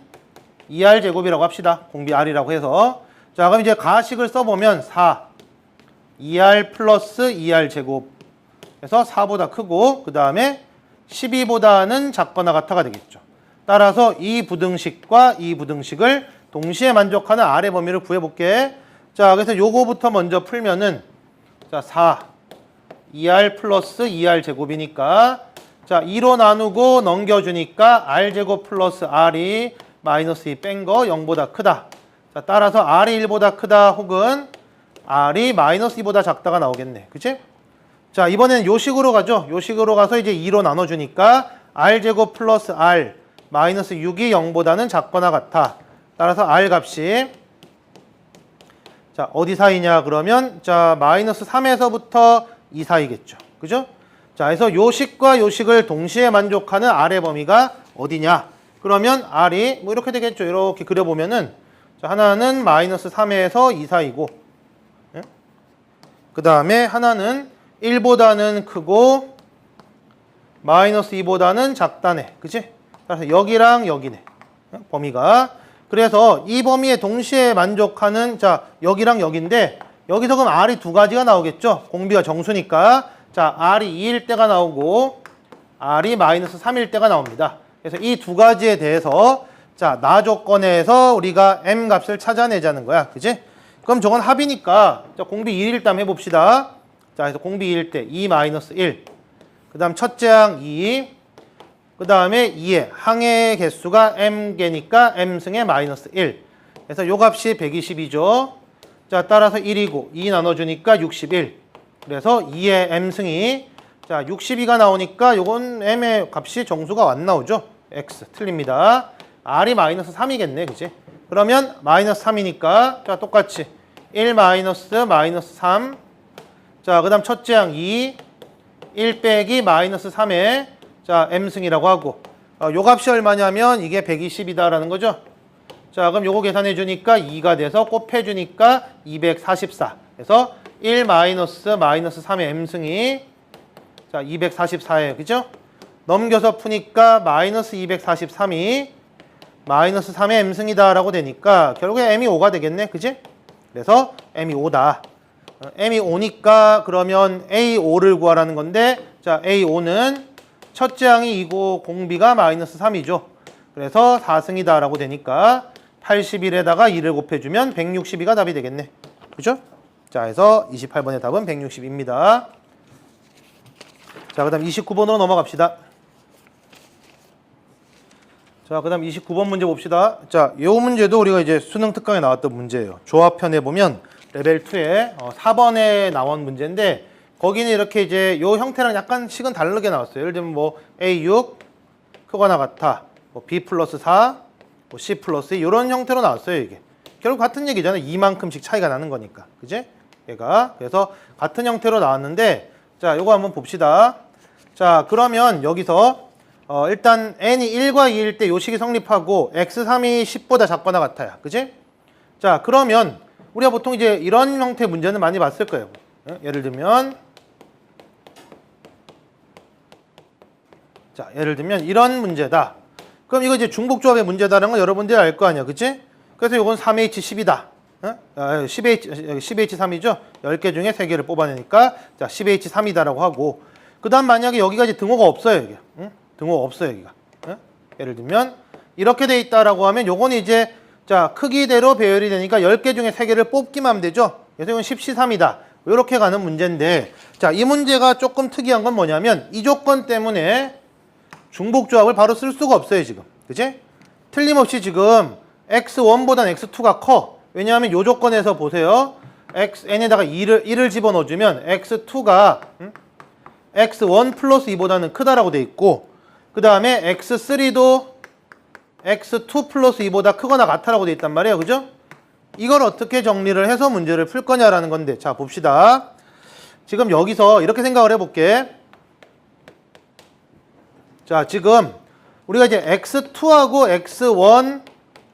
Speaker 2: 2R 제곱이라고 합시다. 공비 R이라고 해서. 자, 그럼 이제 가식을 써보면 4. 2R 플러스 2R 제곱. 그래서 4보다 크고 그 다음에 12보다는 작거나 같아가 되겠죠. 따라서 이 부등식과 이 부등식을 동시에 만족하는 R의 범위를 구해볼게. 자, 그래서 요거부터 먼저 풀면은 자, 4 2R 플러스 2R 제곱이니까 자, 2로 나누고 넘겨주니까 R 제곱 플러스 R이 마이너스 2 뺀 거 0보다 크다. 자, 따라서 R이 1보다 크다 혹은 R이 마이너스 2보다 작다가 나오겠네. 그치? 자, 이번에는 요식으로 가죠. 요식으로 가서 이제 2로 나눠주니까 R 제곱 플러스 R 마이너스 6이 0보다는 작거나 같아. 따라서 R 값이 자, 어디 사이냐 그러면 자, 마이너스 3에서부터 2 사이겠죠. 그죠? 자, 그래서 요식과 요식을 동시에 만족하는 R의 범위가 어디냐? 그러면 R이 뭐 이렇게 되겠죠. 이렇게 그려보면은 자, 하나는 마이너스 3에서 2 사이고 예? 그 다음에 하나는 1보다는 크고 마이너스 2보다는 작다네. 그치? 그래서 여기랑 여기네. 범위가. 그래서 이 범위에 동시에 만족하는 자 여기랑 여기인데 여기서 그럼 R이 두 가지가 나오겠죠. 공비가 정수니까. 자, R이 2일 때가 나오고 R이 마이너스 3일 때가 나옵니다. 그래서 이 두 가지에 대해서 자, 나 조건에서 우리가 M 값을 찾아내자는 거야. 그치? 그럼 저건 합이니까 자, 공비 2일 때 한번 해봅시다. 자, 그래서 공비 2일 때 2 마이너스 1. 그 다음 첫째 항 2. 그 다음에 2의 항의 개수가 m개니까 m승의 마이너스 1. 그래서 요 값이 120이죠. 자, 따라서 1이고 2 나눠주니까 61. 그래서 2의 m승이 자 62가 나오니까 요건 m의 값이 정수가 안 나오죠. x 틀립니다. r이 마이너스 3이겠네. 그치? 그러면 마이너스 3이니까 자 똑같이 1 마이너스 마이너스 3. 자, 그 다음 첫째 항 2. 1 빼기 마이너스 3에 자, m승이라고 하고 요 값이 얼마냐면 이게 120이다라는 거죠. 자, 그럼 요거 계산해 주니까 2가 돼서 곱해 주니까 244. 그래서 1 마이너스 마이너스 3의 m승이 자, 244예요. 그죠? 넘겨서 푸니까 마이너스 243이 마이너스 3의 m승이다라고 되니까 결국에 m이 5가 되겠네. 그지? 그래서 m이 5다. m이 5니까 그러면 A5를 구하라는 건데 자, A5는 첫째 항이 2고 공비가 마이너스 3이죠. 그래서 4승이다 라고 되니까 81에다가 2를 곱해주면 162가 답이 되겠네. 그죠? 자, 해서 28번의 답은 160입니다. 자, 그 다음 29번으로 넘어갑시다. 자, 그 다음 29번 문제 봅시다. 자, 이 문제도 우리가 이제 수능 특강에 나왔던 문제예요. 조합편에 보면 레벨 2에 4번에 나온 문제인데, 거기는 이렇게 이제 요 형태랑 약간씩은 다르게 나왔어요. 예를 들면 뭐 A6 크거나 같아, 뭐 B 플러스 4, 뭐 C 플러스 2 이런 형태로 나왔어요. 이게 결국 같은 얘기잖아요. 이만큼씩 차이가 나는 거니까, 그지? 얘가 그래서 같은 형태로 나왔는데, 자, 요거 한번 봅시다. 자, 그러면 여기서 일단 n이 1과 2일 때 요 식이 성립하고 x3이 10보다 작거나 같아요. 그지? 자, 그러면 우리가 보통 이제 이런 형태의 문제는 많이 봤을 거예요. 예를 들면 이런 문제다. 그럼 이거 이제 중복조합의 문제다라는 건 여러분들이 알 거 아니야. 그치? 그래서 이건 3H10이다. 10H3이죠? 10개 중에 3개를 뽑아내니까 자, 10H3이다라고 하고, 그 다음 만약에 여기가 이제 등호가 없어요. 여기. 등호가 없어요. 여기가. 예를 들면 이렇게 돼 있다라고 하면 요건 이제 자, 크기대로 배열이 되니까 10개 중에 3개를 뽑기만 하면 되죠? 그래서 이건 10C3이다. 이렇게 가는 문제인데, 자, 이 문제가 조금 특이한 건 뭐냐면 이 조건 때문에 중복조합을 바로 쓸 수가 없어요, 지금. 그치? 틀림없이 지금 x1보단 x2가 커. 왜냐하면 이 조건에서 보세요. n에다가 1을 집어넣어주면 x2가 x1 플러스 2보다는 크다라고 돼 있고, 그 다음에 x3도 x2 플러스 2보다 크거나 같다라고 돼 있단 말이에요. 그죠? 이걸 어떻게 정리를 해서 문제를 풀 거냐라는 건데, 자, 봅시다. 지금 여기서 이렇게 생각을 해볼게. 자, 지금 우리가 이제 x2하고 x1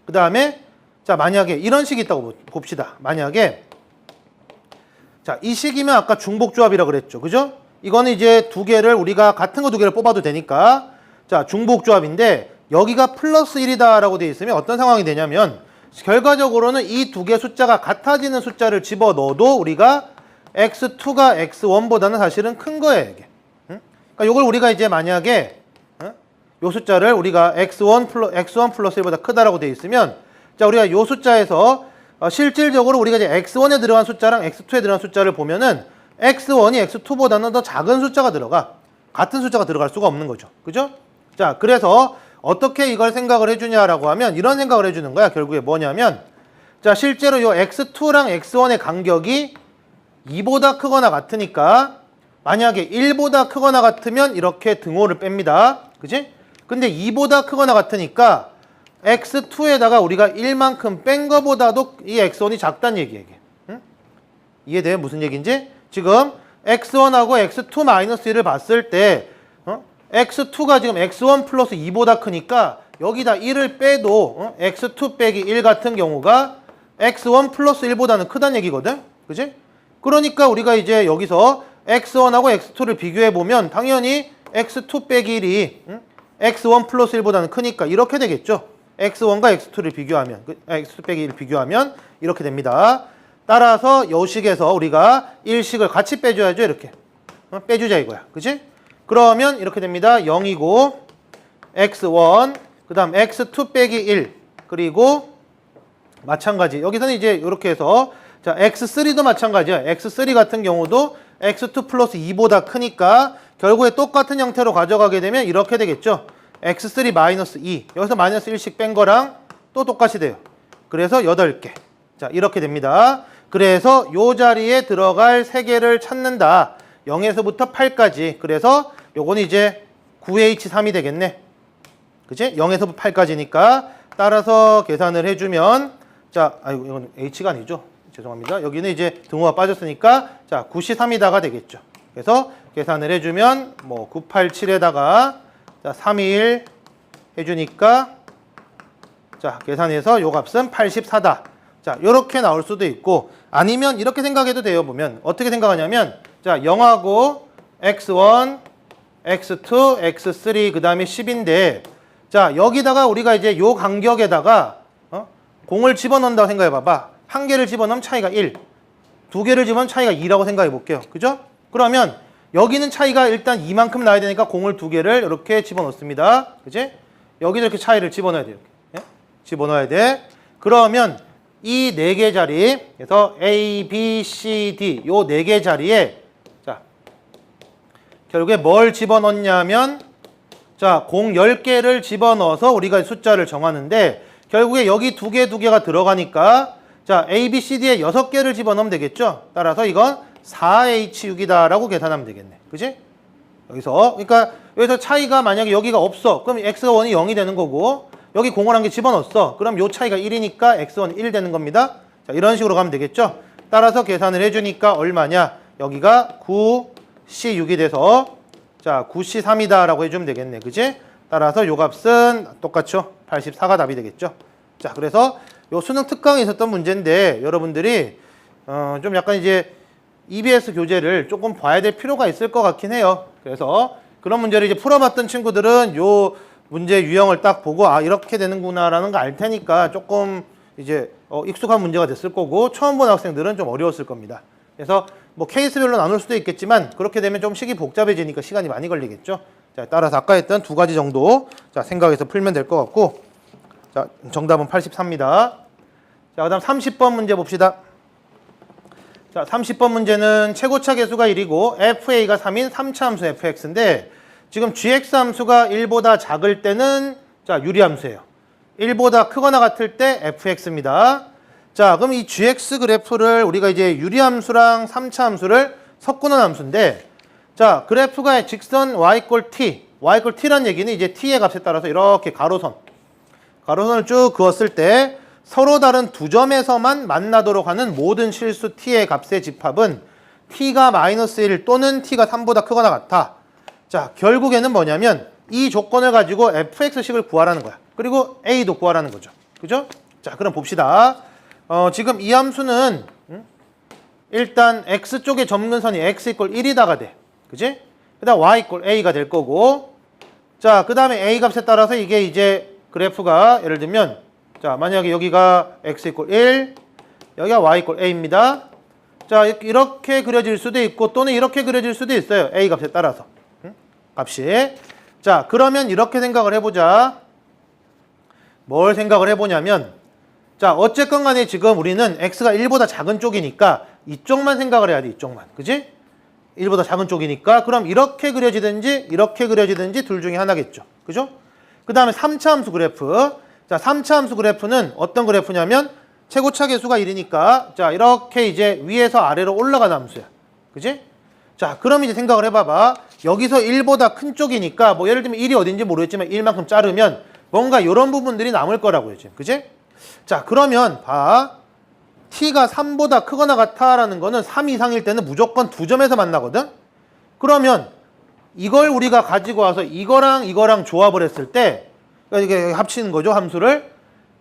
Speaker 2: 그 다음에 자, 만약에 이런 식이 있다고 봅시다. 만약에 자, 이 식이면 아까 중복조합이라고 그랬죠. 그죠? 이거는 이제 두 개를 우리가 같은 거 두 개를 뽑아도 되니까 자, 중복조합인데 여기가 플러스 1이다 라고 되어 있으면 어떤 상황이 되냐면 결과적으로는 이 두 개 숫자가 같아지는 숫자를 집어넣어도 우리가 x2가 x1보다는 사실은 큰 거예요. 이게. 그러니까 이걸 우리가 이제 만약에 요 숫자를 우리가 x1 플러스 1보다 크다라고 되어 있으면 자, 우리가 요 숫자에서 실질적으로 우리가 이제 x1에 들어간 숫자랑 x2에 들어간 숫자를 보면은 x1이 x2보다는 더 작은 숫자가 들어가. 같은 숫자가 들어갈 수가 없는 거죠. 그죠? 자, 그래서 어떻게 이걸 생각을 해주냐라고 하면 이런 생각을 해주는 거야. 결국에 뭐냐면 자, 실제로 요 x2랑 x1의 간격이 2보다 크거나 같으니까 만약에 1보다 크거나 같으면 이렇게 등호를 뺍니다. 그지? 근데 2보다 크거나 같으니까 x2에다가 우리가 1만큼 뺀 거보다도 이 x1이 작다는 얘기예요. 이해돼요? 무슨 얘기인지? 지금 x1하고 x2 마이너스 1을 봤을 때 x2가 지금 x1 플러스 2보다 크니까 여기다 1을 빼도 x2 빼기 1 같은 경우가 x1 플러스 1보다는 크다는 얘기거든? 그지? 그러니까 우리가 이제 여기서 x1하고 x2를 비교해보면 당연히 x2 빼기 1이 x1 플러스 1보다는 크니까 이렇게 되겠죠? x1과 x2를 비교하면, x2 빼기 1을 비교하면 이렇게 됩니다. 따라서 요식에서 우리가 1식을 같이 빼줘야죠. 이렇게. 빼주자 이거야. 그치? 그러면 이렇게 됩니다. 0이고 x1, 그 다음 x2 빼기 1, 그리고 마찬가지. 여기서는 이제 이렇게 해서 자, x3도 마찬가지야. x3 같은 경우도 x2 플러스 2보다 크니까 결국에 똑같은 형태로 가져가게 되면 이렇게 되겠죠. x3 마이너스 2. 여기서 마이너스 1씩 뺀 거랑 또 똑같이 돼요. 그래서 8개. 자, 이렇게 됩니다. 그래서 요 자리에 들어갈 3개를 찾는다. 0에서부터 8까지. 그래서 요거는 이제 9H3이 되겠네. 그치? 0에서부터 8까지니까 따라서 계산을 해주면 자, 아이고, 이건 H가 아니죠. 죄송합니다. 여기는 이제 등호가 빠졌으니까 자, 9C3이다가 되겠죠. 그래서 계산을 해주면 뭐 987에다가 자, 321 해주니까 자, 계산해서 요 값은 84다. 자, 요렇게 나올 수도 있고 아니면 이렇게 생각해도 돼요. 보면 어떻게 생각하냐면 자, 0하고 x1, x2, x3 그 다음에 10인데 자, 여기다가 우리가 이제 요 간격에다가 공을 집어넣는다고 생각해 봐봐. 한 개를 집어넣으면 차이가 1, 두 개를 집어넣으면 차이가 2라고 생각해 볼게요. 그죠? 그러면 여기는 차이가 일단 2만큼 나야 되니까 공을 두 개를 이렇게 집어넣습니다. 그지? 여기도 이렇게 차이를 집어넣어야 돼요. 예? 집어넣어야 돼. 그러면 이 4개 자리, 그래서 A, B, C, D 요 4개 자리에 자 결국에 뭘 집어넣냐면 자, 공 10개를 집어넣어서 우리가 숫자를 정하는데 결국에 여기 2개가 들어가니까 자, A, B, C, D에 6개를 집어넣으면 되겠죠? 따라서 이건 4H6이다 라고 계산하면 되겠네. 그지? 그러니까 여기서 차이가 만약에 여기가 없어. 그럼 X1이 0이 되는 거고 여기 공을 한 개 집어넣었어. 그럼 요 차이가 1이니까 X1이 1 되는 겁니다. 자, 이런 식으로 가면 되겠죠? 따라서 계산을 해주니까 얼마냐? 여기가 9C6이 돼서 자, 9C3이다 라고 해주면 되겠네. 그지? 따라서 요 값은 똑같죠? 84가 답이 되겠죠? 자, 그래서 요 수능 특강에 있었던 문제인데 여러분들이 좀 약간 이제 EBS 교재를 조금 봐야 될 필요가 있을 것 같긴 해요. 그래서 그런 문제를 이제 풀어봤던 친구들은 요 문제 유형을 딱 보고 아 이렇게 되는구나라는 거 알 테니까 조금 이제 익숙한 문제가 됐을 거고 처음 본 학생들은 좀 어려웠을 겁니다. 그래서 뭐 케이스별로 나눌 수도 있겠지만 그렇게 되면 좀 식이 복잡해지니까 시간이 많이 걸리겠죠. 자, 따라서 아까 했던 2가지 정도 자 생각해서 풀면 될 것 같고 자 정답은 83입니다. 자, 그다음 30번 문제 봅시다. 자, 30번 문제는 최고차 계수가 1이고 FA가 3인 3차 함수 fx인데 지금 gx 함수가 1보다 작을 때는 자, 유리함수예요. 1보다 크거나 같을 때 fx입니다. 자, 그럼 이 gx 그래프를 우리가 이제 유리함수랑 3차 함수를 섞어놓은 함수인데 자, 그래프가 직선 y = t, y = t란 얘기는 이제 t의 값에 따라서 이렇게 가로선을 쭉 그었을 때 서로 다른 두 점에서만 만나도록 하는 모든 실수 t의 값의 집합은 t가 -1 또는 t가 3보다 크거나 같아. 자, 결국에는 뭐냐면 이 조건을 가지고 fx식을 구하라는 거야. 그리고 a도 구하라는 거죠. 그죠? 자, 그럼 봅시다. 지금 이 함수는 일단 x쪽의 점근선이 x = 1이다가 돼. 그지? 그 다음 y = a가 될 거고 자, 그 다음에 a 값에 따라서 이게 이제 그래프가 예를 들면 자, 만약에 여기가 x = 1, 여기가 y = a입니다. 자, 이렇게 그려질 수도 있고 또는 이렇게 그려질 수도 있어요. a 값에 따라서. 값이. 자, 그러면 이렇게 생각을 해보자. 뭘 생각을 해보냐면 자, 어쨌건 간에 지금 우리는 x가 1보다 작은 쪽이니까 이쪽만 생각을 해야 돼. 이쪽만. 그지? 1보다 작은 쪽이니까 그럼 이렇게 그려지든지 이렇게 그려지든지 둘 중에 하나겠죠. 그죠? 그 다음에 3차 함수 그래프. 자, 3차 함수 그래프는 어떤 그래프냐면 최고차 계수가 1이니까 자, 이렇게 이제 위에서 아래로 올라가는 함수야. 그지? 자, 그럼 이제 생각을 해봐봐. 여기서 1보다 큰 쪽이니까 뭐 예를 들면 1이 어딘지 모르겠지만 1만큼 자르면 뭔가 이런 부분들이 남을 거라고요. 지금. 그지? 자, 그러면 봐. t가 3보다 크거나 같아라는 거는 3 이상일 때는 무조건 두 점에서 만나거든? 그러면 이걸 우리가 가지고 와서 이거랑 조합을 했을 때 이게 합치는 거죠, 함수를.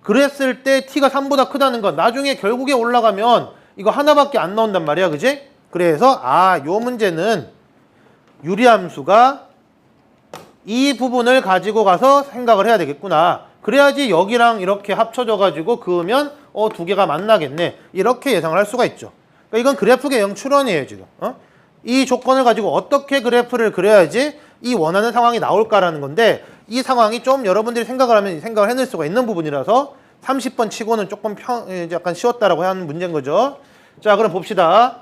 Speaker 2: 그랬을 때 t가 3보다 크다는 건 나중에 결국에 올라가면 이거 하나밖에 안 나온단 말이야. 그지? 그래서 요 문제는 유리함수가 이 부분을 가지고 가서 생각을 해야 되겠구나. 그래야지 여기랑 이렇게 합쳐져 가지고 그으면 두 개가 만나겠네. 이렇게 예상을 할 수가 있죠. 그러니까 이건 그래프 개형 추론이에요, 지금. 이 조건을 가지고 어떻게 그래프를 그려야지 이 원하는 상황이 나올까라는 건데 이 상황이 좀 여러분들이 생각을 하면 생각을 해낼 수가 있는 부분이라서 30번 치고는 조금 약간 쉬웠다라고 하는 문제인 거죠. 자, 그럼 봅시다.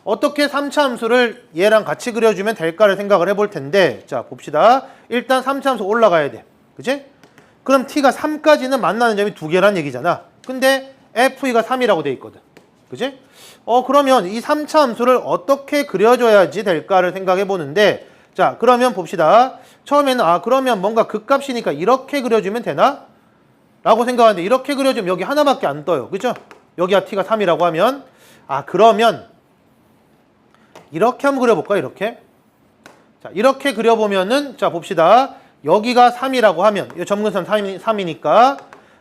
Speaker 2: 어떻게 3차 함수를 얘랑 같이 그려주면 될까를 생각을 해볼 텐데 자, 봅시다. 일단 3차 함수 올라가야 돼. 그치? 그럼 t가 3까지는 만나는 점이 2개란 얘기잖아. 근데 f가 3이라고 돼 있거든. 그치? 그러면 이 3차 함수를 어떻게 그려줘야지 될까를 생각해 보는데 자, 그러면 봅시다. 처음에는 그러면 뭔가 극값이니까 이렇게 그려주면 되나? 라고 생각하는데 이렇게 그려주면 여기 하나밖에 안 떠요. 그죠? 여기가 t가 3이라고 하면 그러면 이렇게 한번 그려볼까? 이렇게. 자, 이렇게 그려보면은 자, 봅시다. 여기가 3이라고 하면 이 점근선 3이니까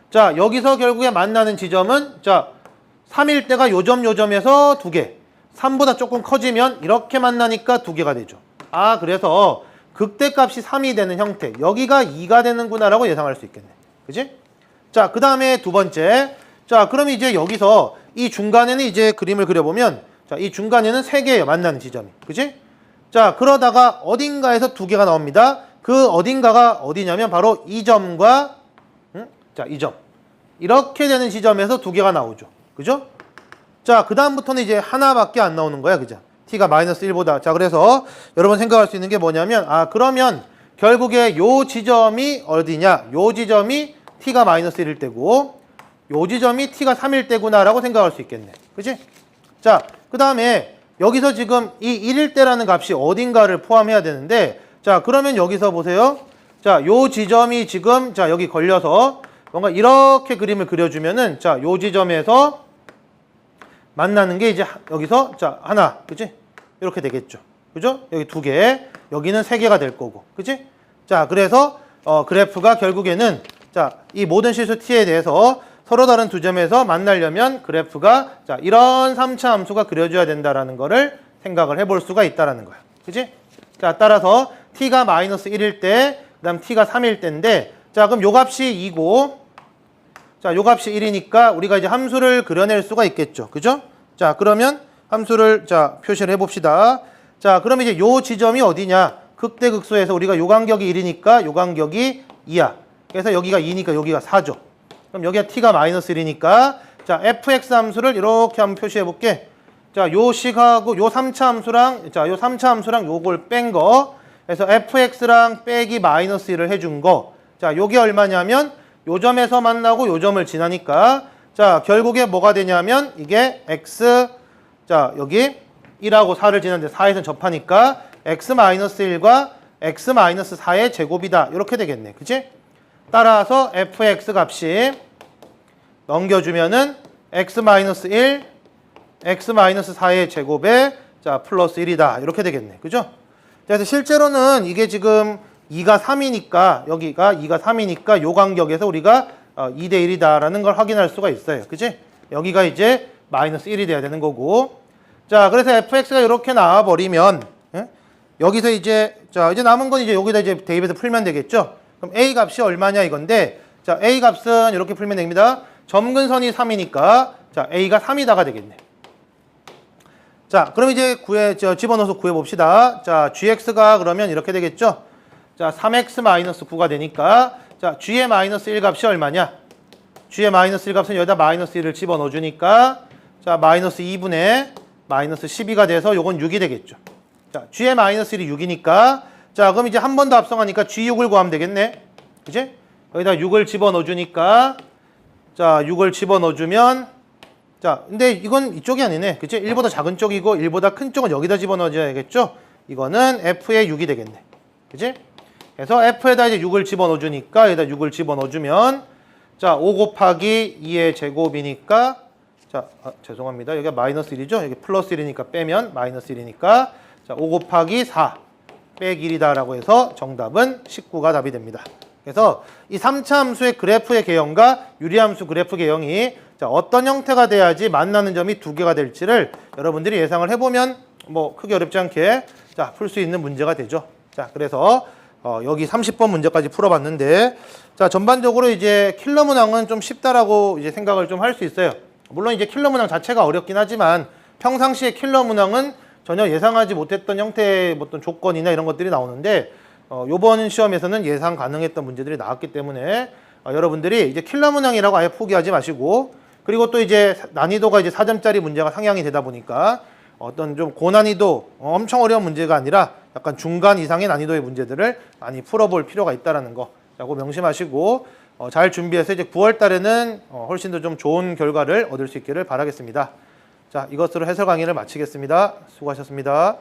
Speaker 2: 자, 여기서 결국에 만나는 지점은 자, 3일 때가 요점에서 2개. 3보다 조금 커지면 이렇게 만나니까 2개가 되죠. 그래서 극대값이 3이 되는 형태. 여기가 2가 되는구나 라고 예상할 수 있겠네. 그지? 자, 그 다음에 두 번째. 자, 그럼 이제 여기서 이 중간에는 이제 그림을 그려보면 자, 이 중간에는 3개예요. 만나는 지점이. 그지? 자, 그러다가 어딘가에서 2개가 나옵니다. 그 어딘가가 어디냐면 바로 이 점과 자, 이 점. 이렇게 되는 지점에서 두 개가 나오죠. 그죠? 자, 그 다음부터는 이제 하나밖에 안 나오는 거야. 그죠? t가 마이너스 1보다. 자, 그래서 여러분 생각할 수 있는 게 뭐냐면, 그러면 결국에 요 지점이 어디냐? 요 지점이 t가 마이너스 1일 때고, 요 지점이 t가 3일 때구나라고 생각할 수 있겠네. 그치? 자, 그 다음에 여기서 지금 이 1일 때라는 값이 어딘가를 포함해야 되는데, 자, 그러면 여기서 보세요. 자, 요 지점이 지금, 자, 여기 걸려서 뭔가 이렇게 그림을 그려주면은, 자, 요 지점에서 만나는 게 이제 여기서, 자, 하나, 그치? 이렇게 되겠죠. 그죠? 여기 두 개, 여기는 세 개가 될 거고. 그치? 자, 그래서, 그래프가 결국에는, 자, 이 모든 실수 t에 대해서 서로 다른 두 점에서 만나려면 그래프가, 자, 이런 3차 함수가 그려줘야 된다라는 거를 생각을 해볼 수가 있다라는 거야. 그치? 자, 따라서 t가 마이너스 1일 때, 그 다음 t가 3일 때인데, 자, 그럼 요 값이 2고, 자, 요 값이 1이니까 우리가 이제 함수를 그려낼 수가 있겠죠. 그죠? 자, 그러면 함수를, 자, 표시를 해봅시다. 자, 그러면 이제 요 지점이 어디냐? 극대극소에서 우리가 요 간격이 1이니까 요 간격이 2야. 그래서 여기가 2니까 여기가 4죠. 그럼 여기가 t가 마이너스 1이니까, 자, fx 함수를 이렇게 한번 표시해 볼게. 자, 요 식하고 요 3차 함수랑, 자, 요 3차 함수랑 요걸 뺀 거. 그래서 fx랑 빼기 마이너스 1을 해준 거. 자, 요게 얼마냐면 요 점에서 만나고 요 점을 지나니까, 자, 결국에 뭐가 되냐면 이게 x, 자, 여기 1하고 4를 지났는데 4에서 접하니까 x-1과 x-4의 제곱이다. 이렇게 되겠네. 그치? 따라서 fx 값이 넘겨주면은 x-1, x-4의 제곱에, 자, 플러스 1이다. 이렇게 되겠네. 그죠? 그래서 실제로는 이게 지금 2가 3이니까, 여기가 2가 3이니까 요 간격에서 우리가 2대 1이다라는 걸 확인할 수가 있어요. 그치? 여기가 이제 마이너스 1이 돼야 되는 거고. 자, 그래서 fx가 이렇게 나와버리면, 예? 여기서 이제, 자, 이제 남은 건 이제 여기다 이제 대입해서 풀면 되겠죠? 그럼 a 값이 얼마냐 이건데, 자, a 값은 이렇게 풀면 됩니다. 점근선이 3이니까, 자, a가 3이다가 되겠네. 자, 그럼 이제 집어넣어서 구해봅시다. 자, gx가 그러면 이렇게 되겠죠? 자, 3x-9가 되니까, 자, g의 마이너스 1 값이 얼마냐? g의 마이너스 1 값은 여기다 마이너스 1을 집어넣어주니까, 자, 마이너스 2분의 마이너스 12가 돼서 요건 6이 되겠죠. 자, g의 마이너스 1이 6이니까, 자, 그럼 이제 한 번 더 합성하니까 g6을 구하면 되겠네. 그치? 여기다 6을 집어넣어주니까, 자, 6을 집어넣어주면, 자, 근데 이건 이쪽이 아니네. 그치? 1보다 작은 쪽이고 1보다 큰 쪽은 여기다 집어넣어줘야겠죠? 이거는 f의 6이 되겠네. 그치? 그래서 f에다 이제 6을 집어넣어주니까, 여기다 6을 집어넣어주면, 자, 5 곱하기 2의 제곱이니까, 자, 죄송합니다. 여기가 마이너스 1이죠? 여기 플러스 1이니까 빼면 마이너스 1이니까, 자, 5 곱하기 4 빼기 1이다라고 해서 정답은 19가 답이 됩니다. 그래서 이 3차 함수의 그래프의 개형과 유리함수 그래프 개형이, 자, 어떤 형태가 돼야지 만나는 점이 두 개가 될지를 여러분들이 예상을 해보면 뭐 크게 어렵지 않게, 자, 풀 수 있는 문제가 되죠. 자, 그래서 여기 30번 문제까지 풀어봤는데, 자, 전반적으로 이제 킬러 문항은 좀 쉽다라고 이제 생각을 좀 할 수 있어요. 물론 이제 킬러 문항 자체가 어렵긴 하지만 평상시에 킬러 문항은 전혀 예상하지 못했던 형태의 어떤 조건이나 이런 것들이 나오는데, 요번 시험에서는 예상 가능했던 문제들이 나왔기 때문에 여러분들이 이제 킬러 문항이라고 아예 포기하지 마시고, 그리고 또 이제 난이도가 이제 4점짜리 문제가 상향이 되다 보니까 어떤 좀 고난이도, 엄청 어려운 문제가 아니라 약간 중간 이상의 난이도의 문제들을 많이 풀어볼 필요가 있다는 거라고 명심하시고, 잘 준비해서 이제 9월 달에는 훨씬 더 좀 좋은 결과를 얻을 수 있기를 바라겠습니다. 자, 이것으로 해설 강의를 마치겠습니다. 수고하셨습니다.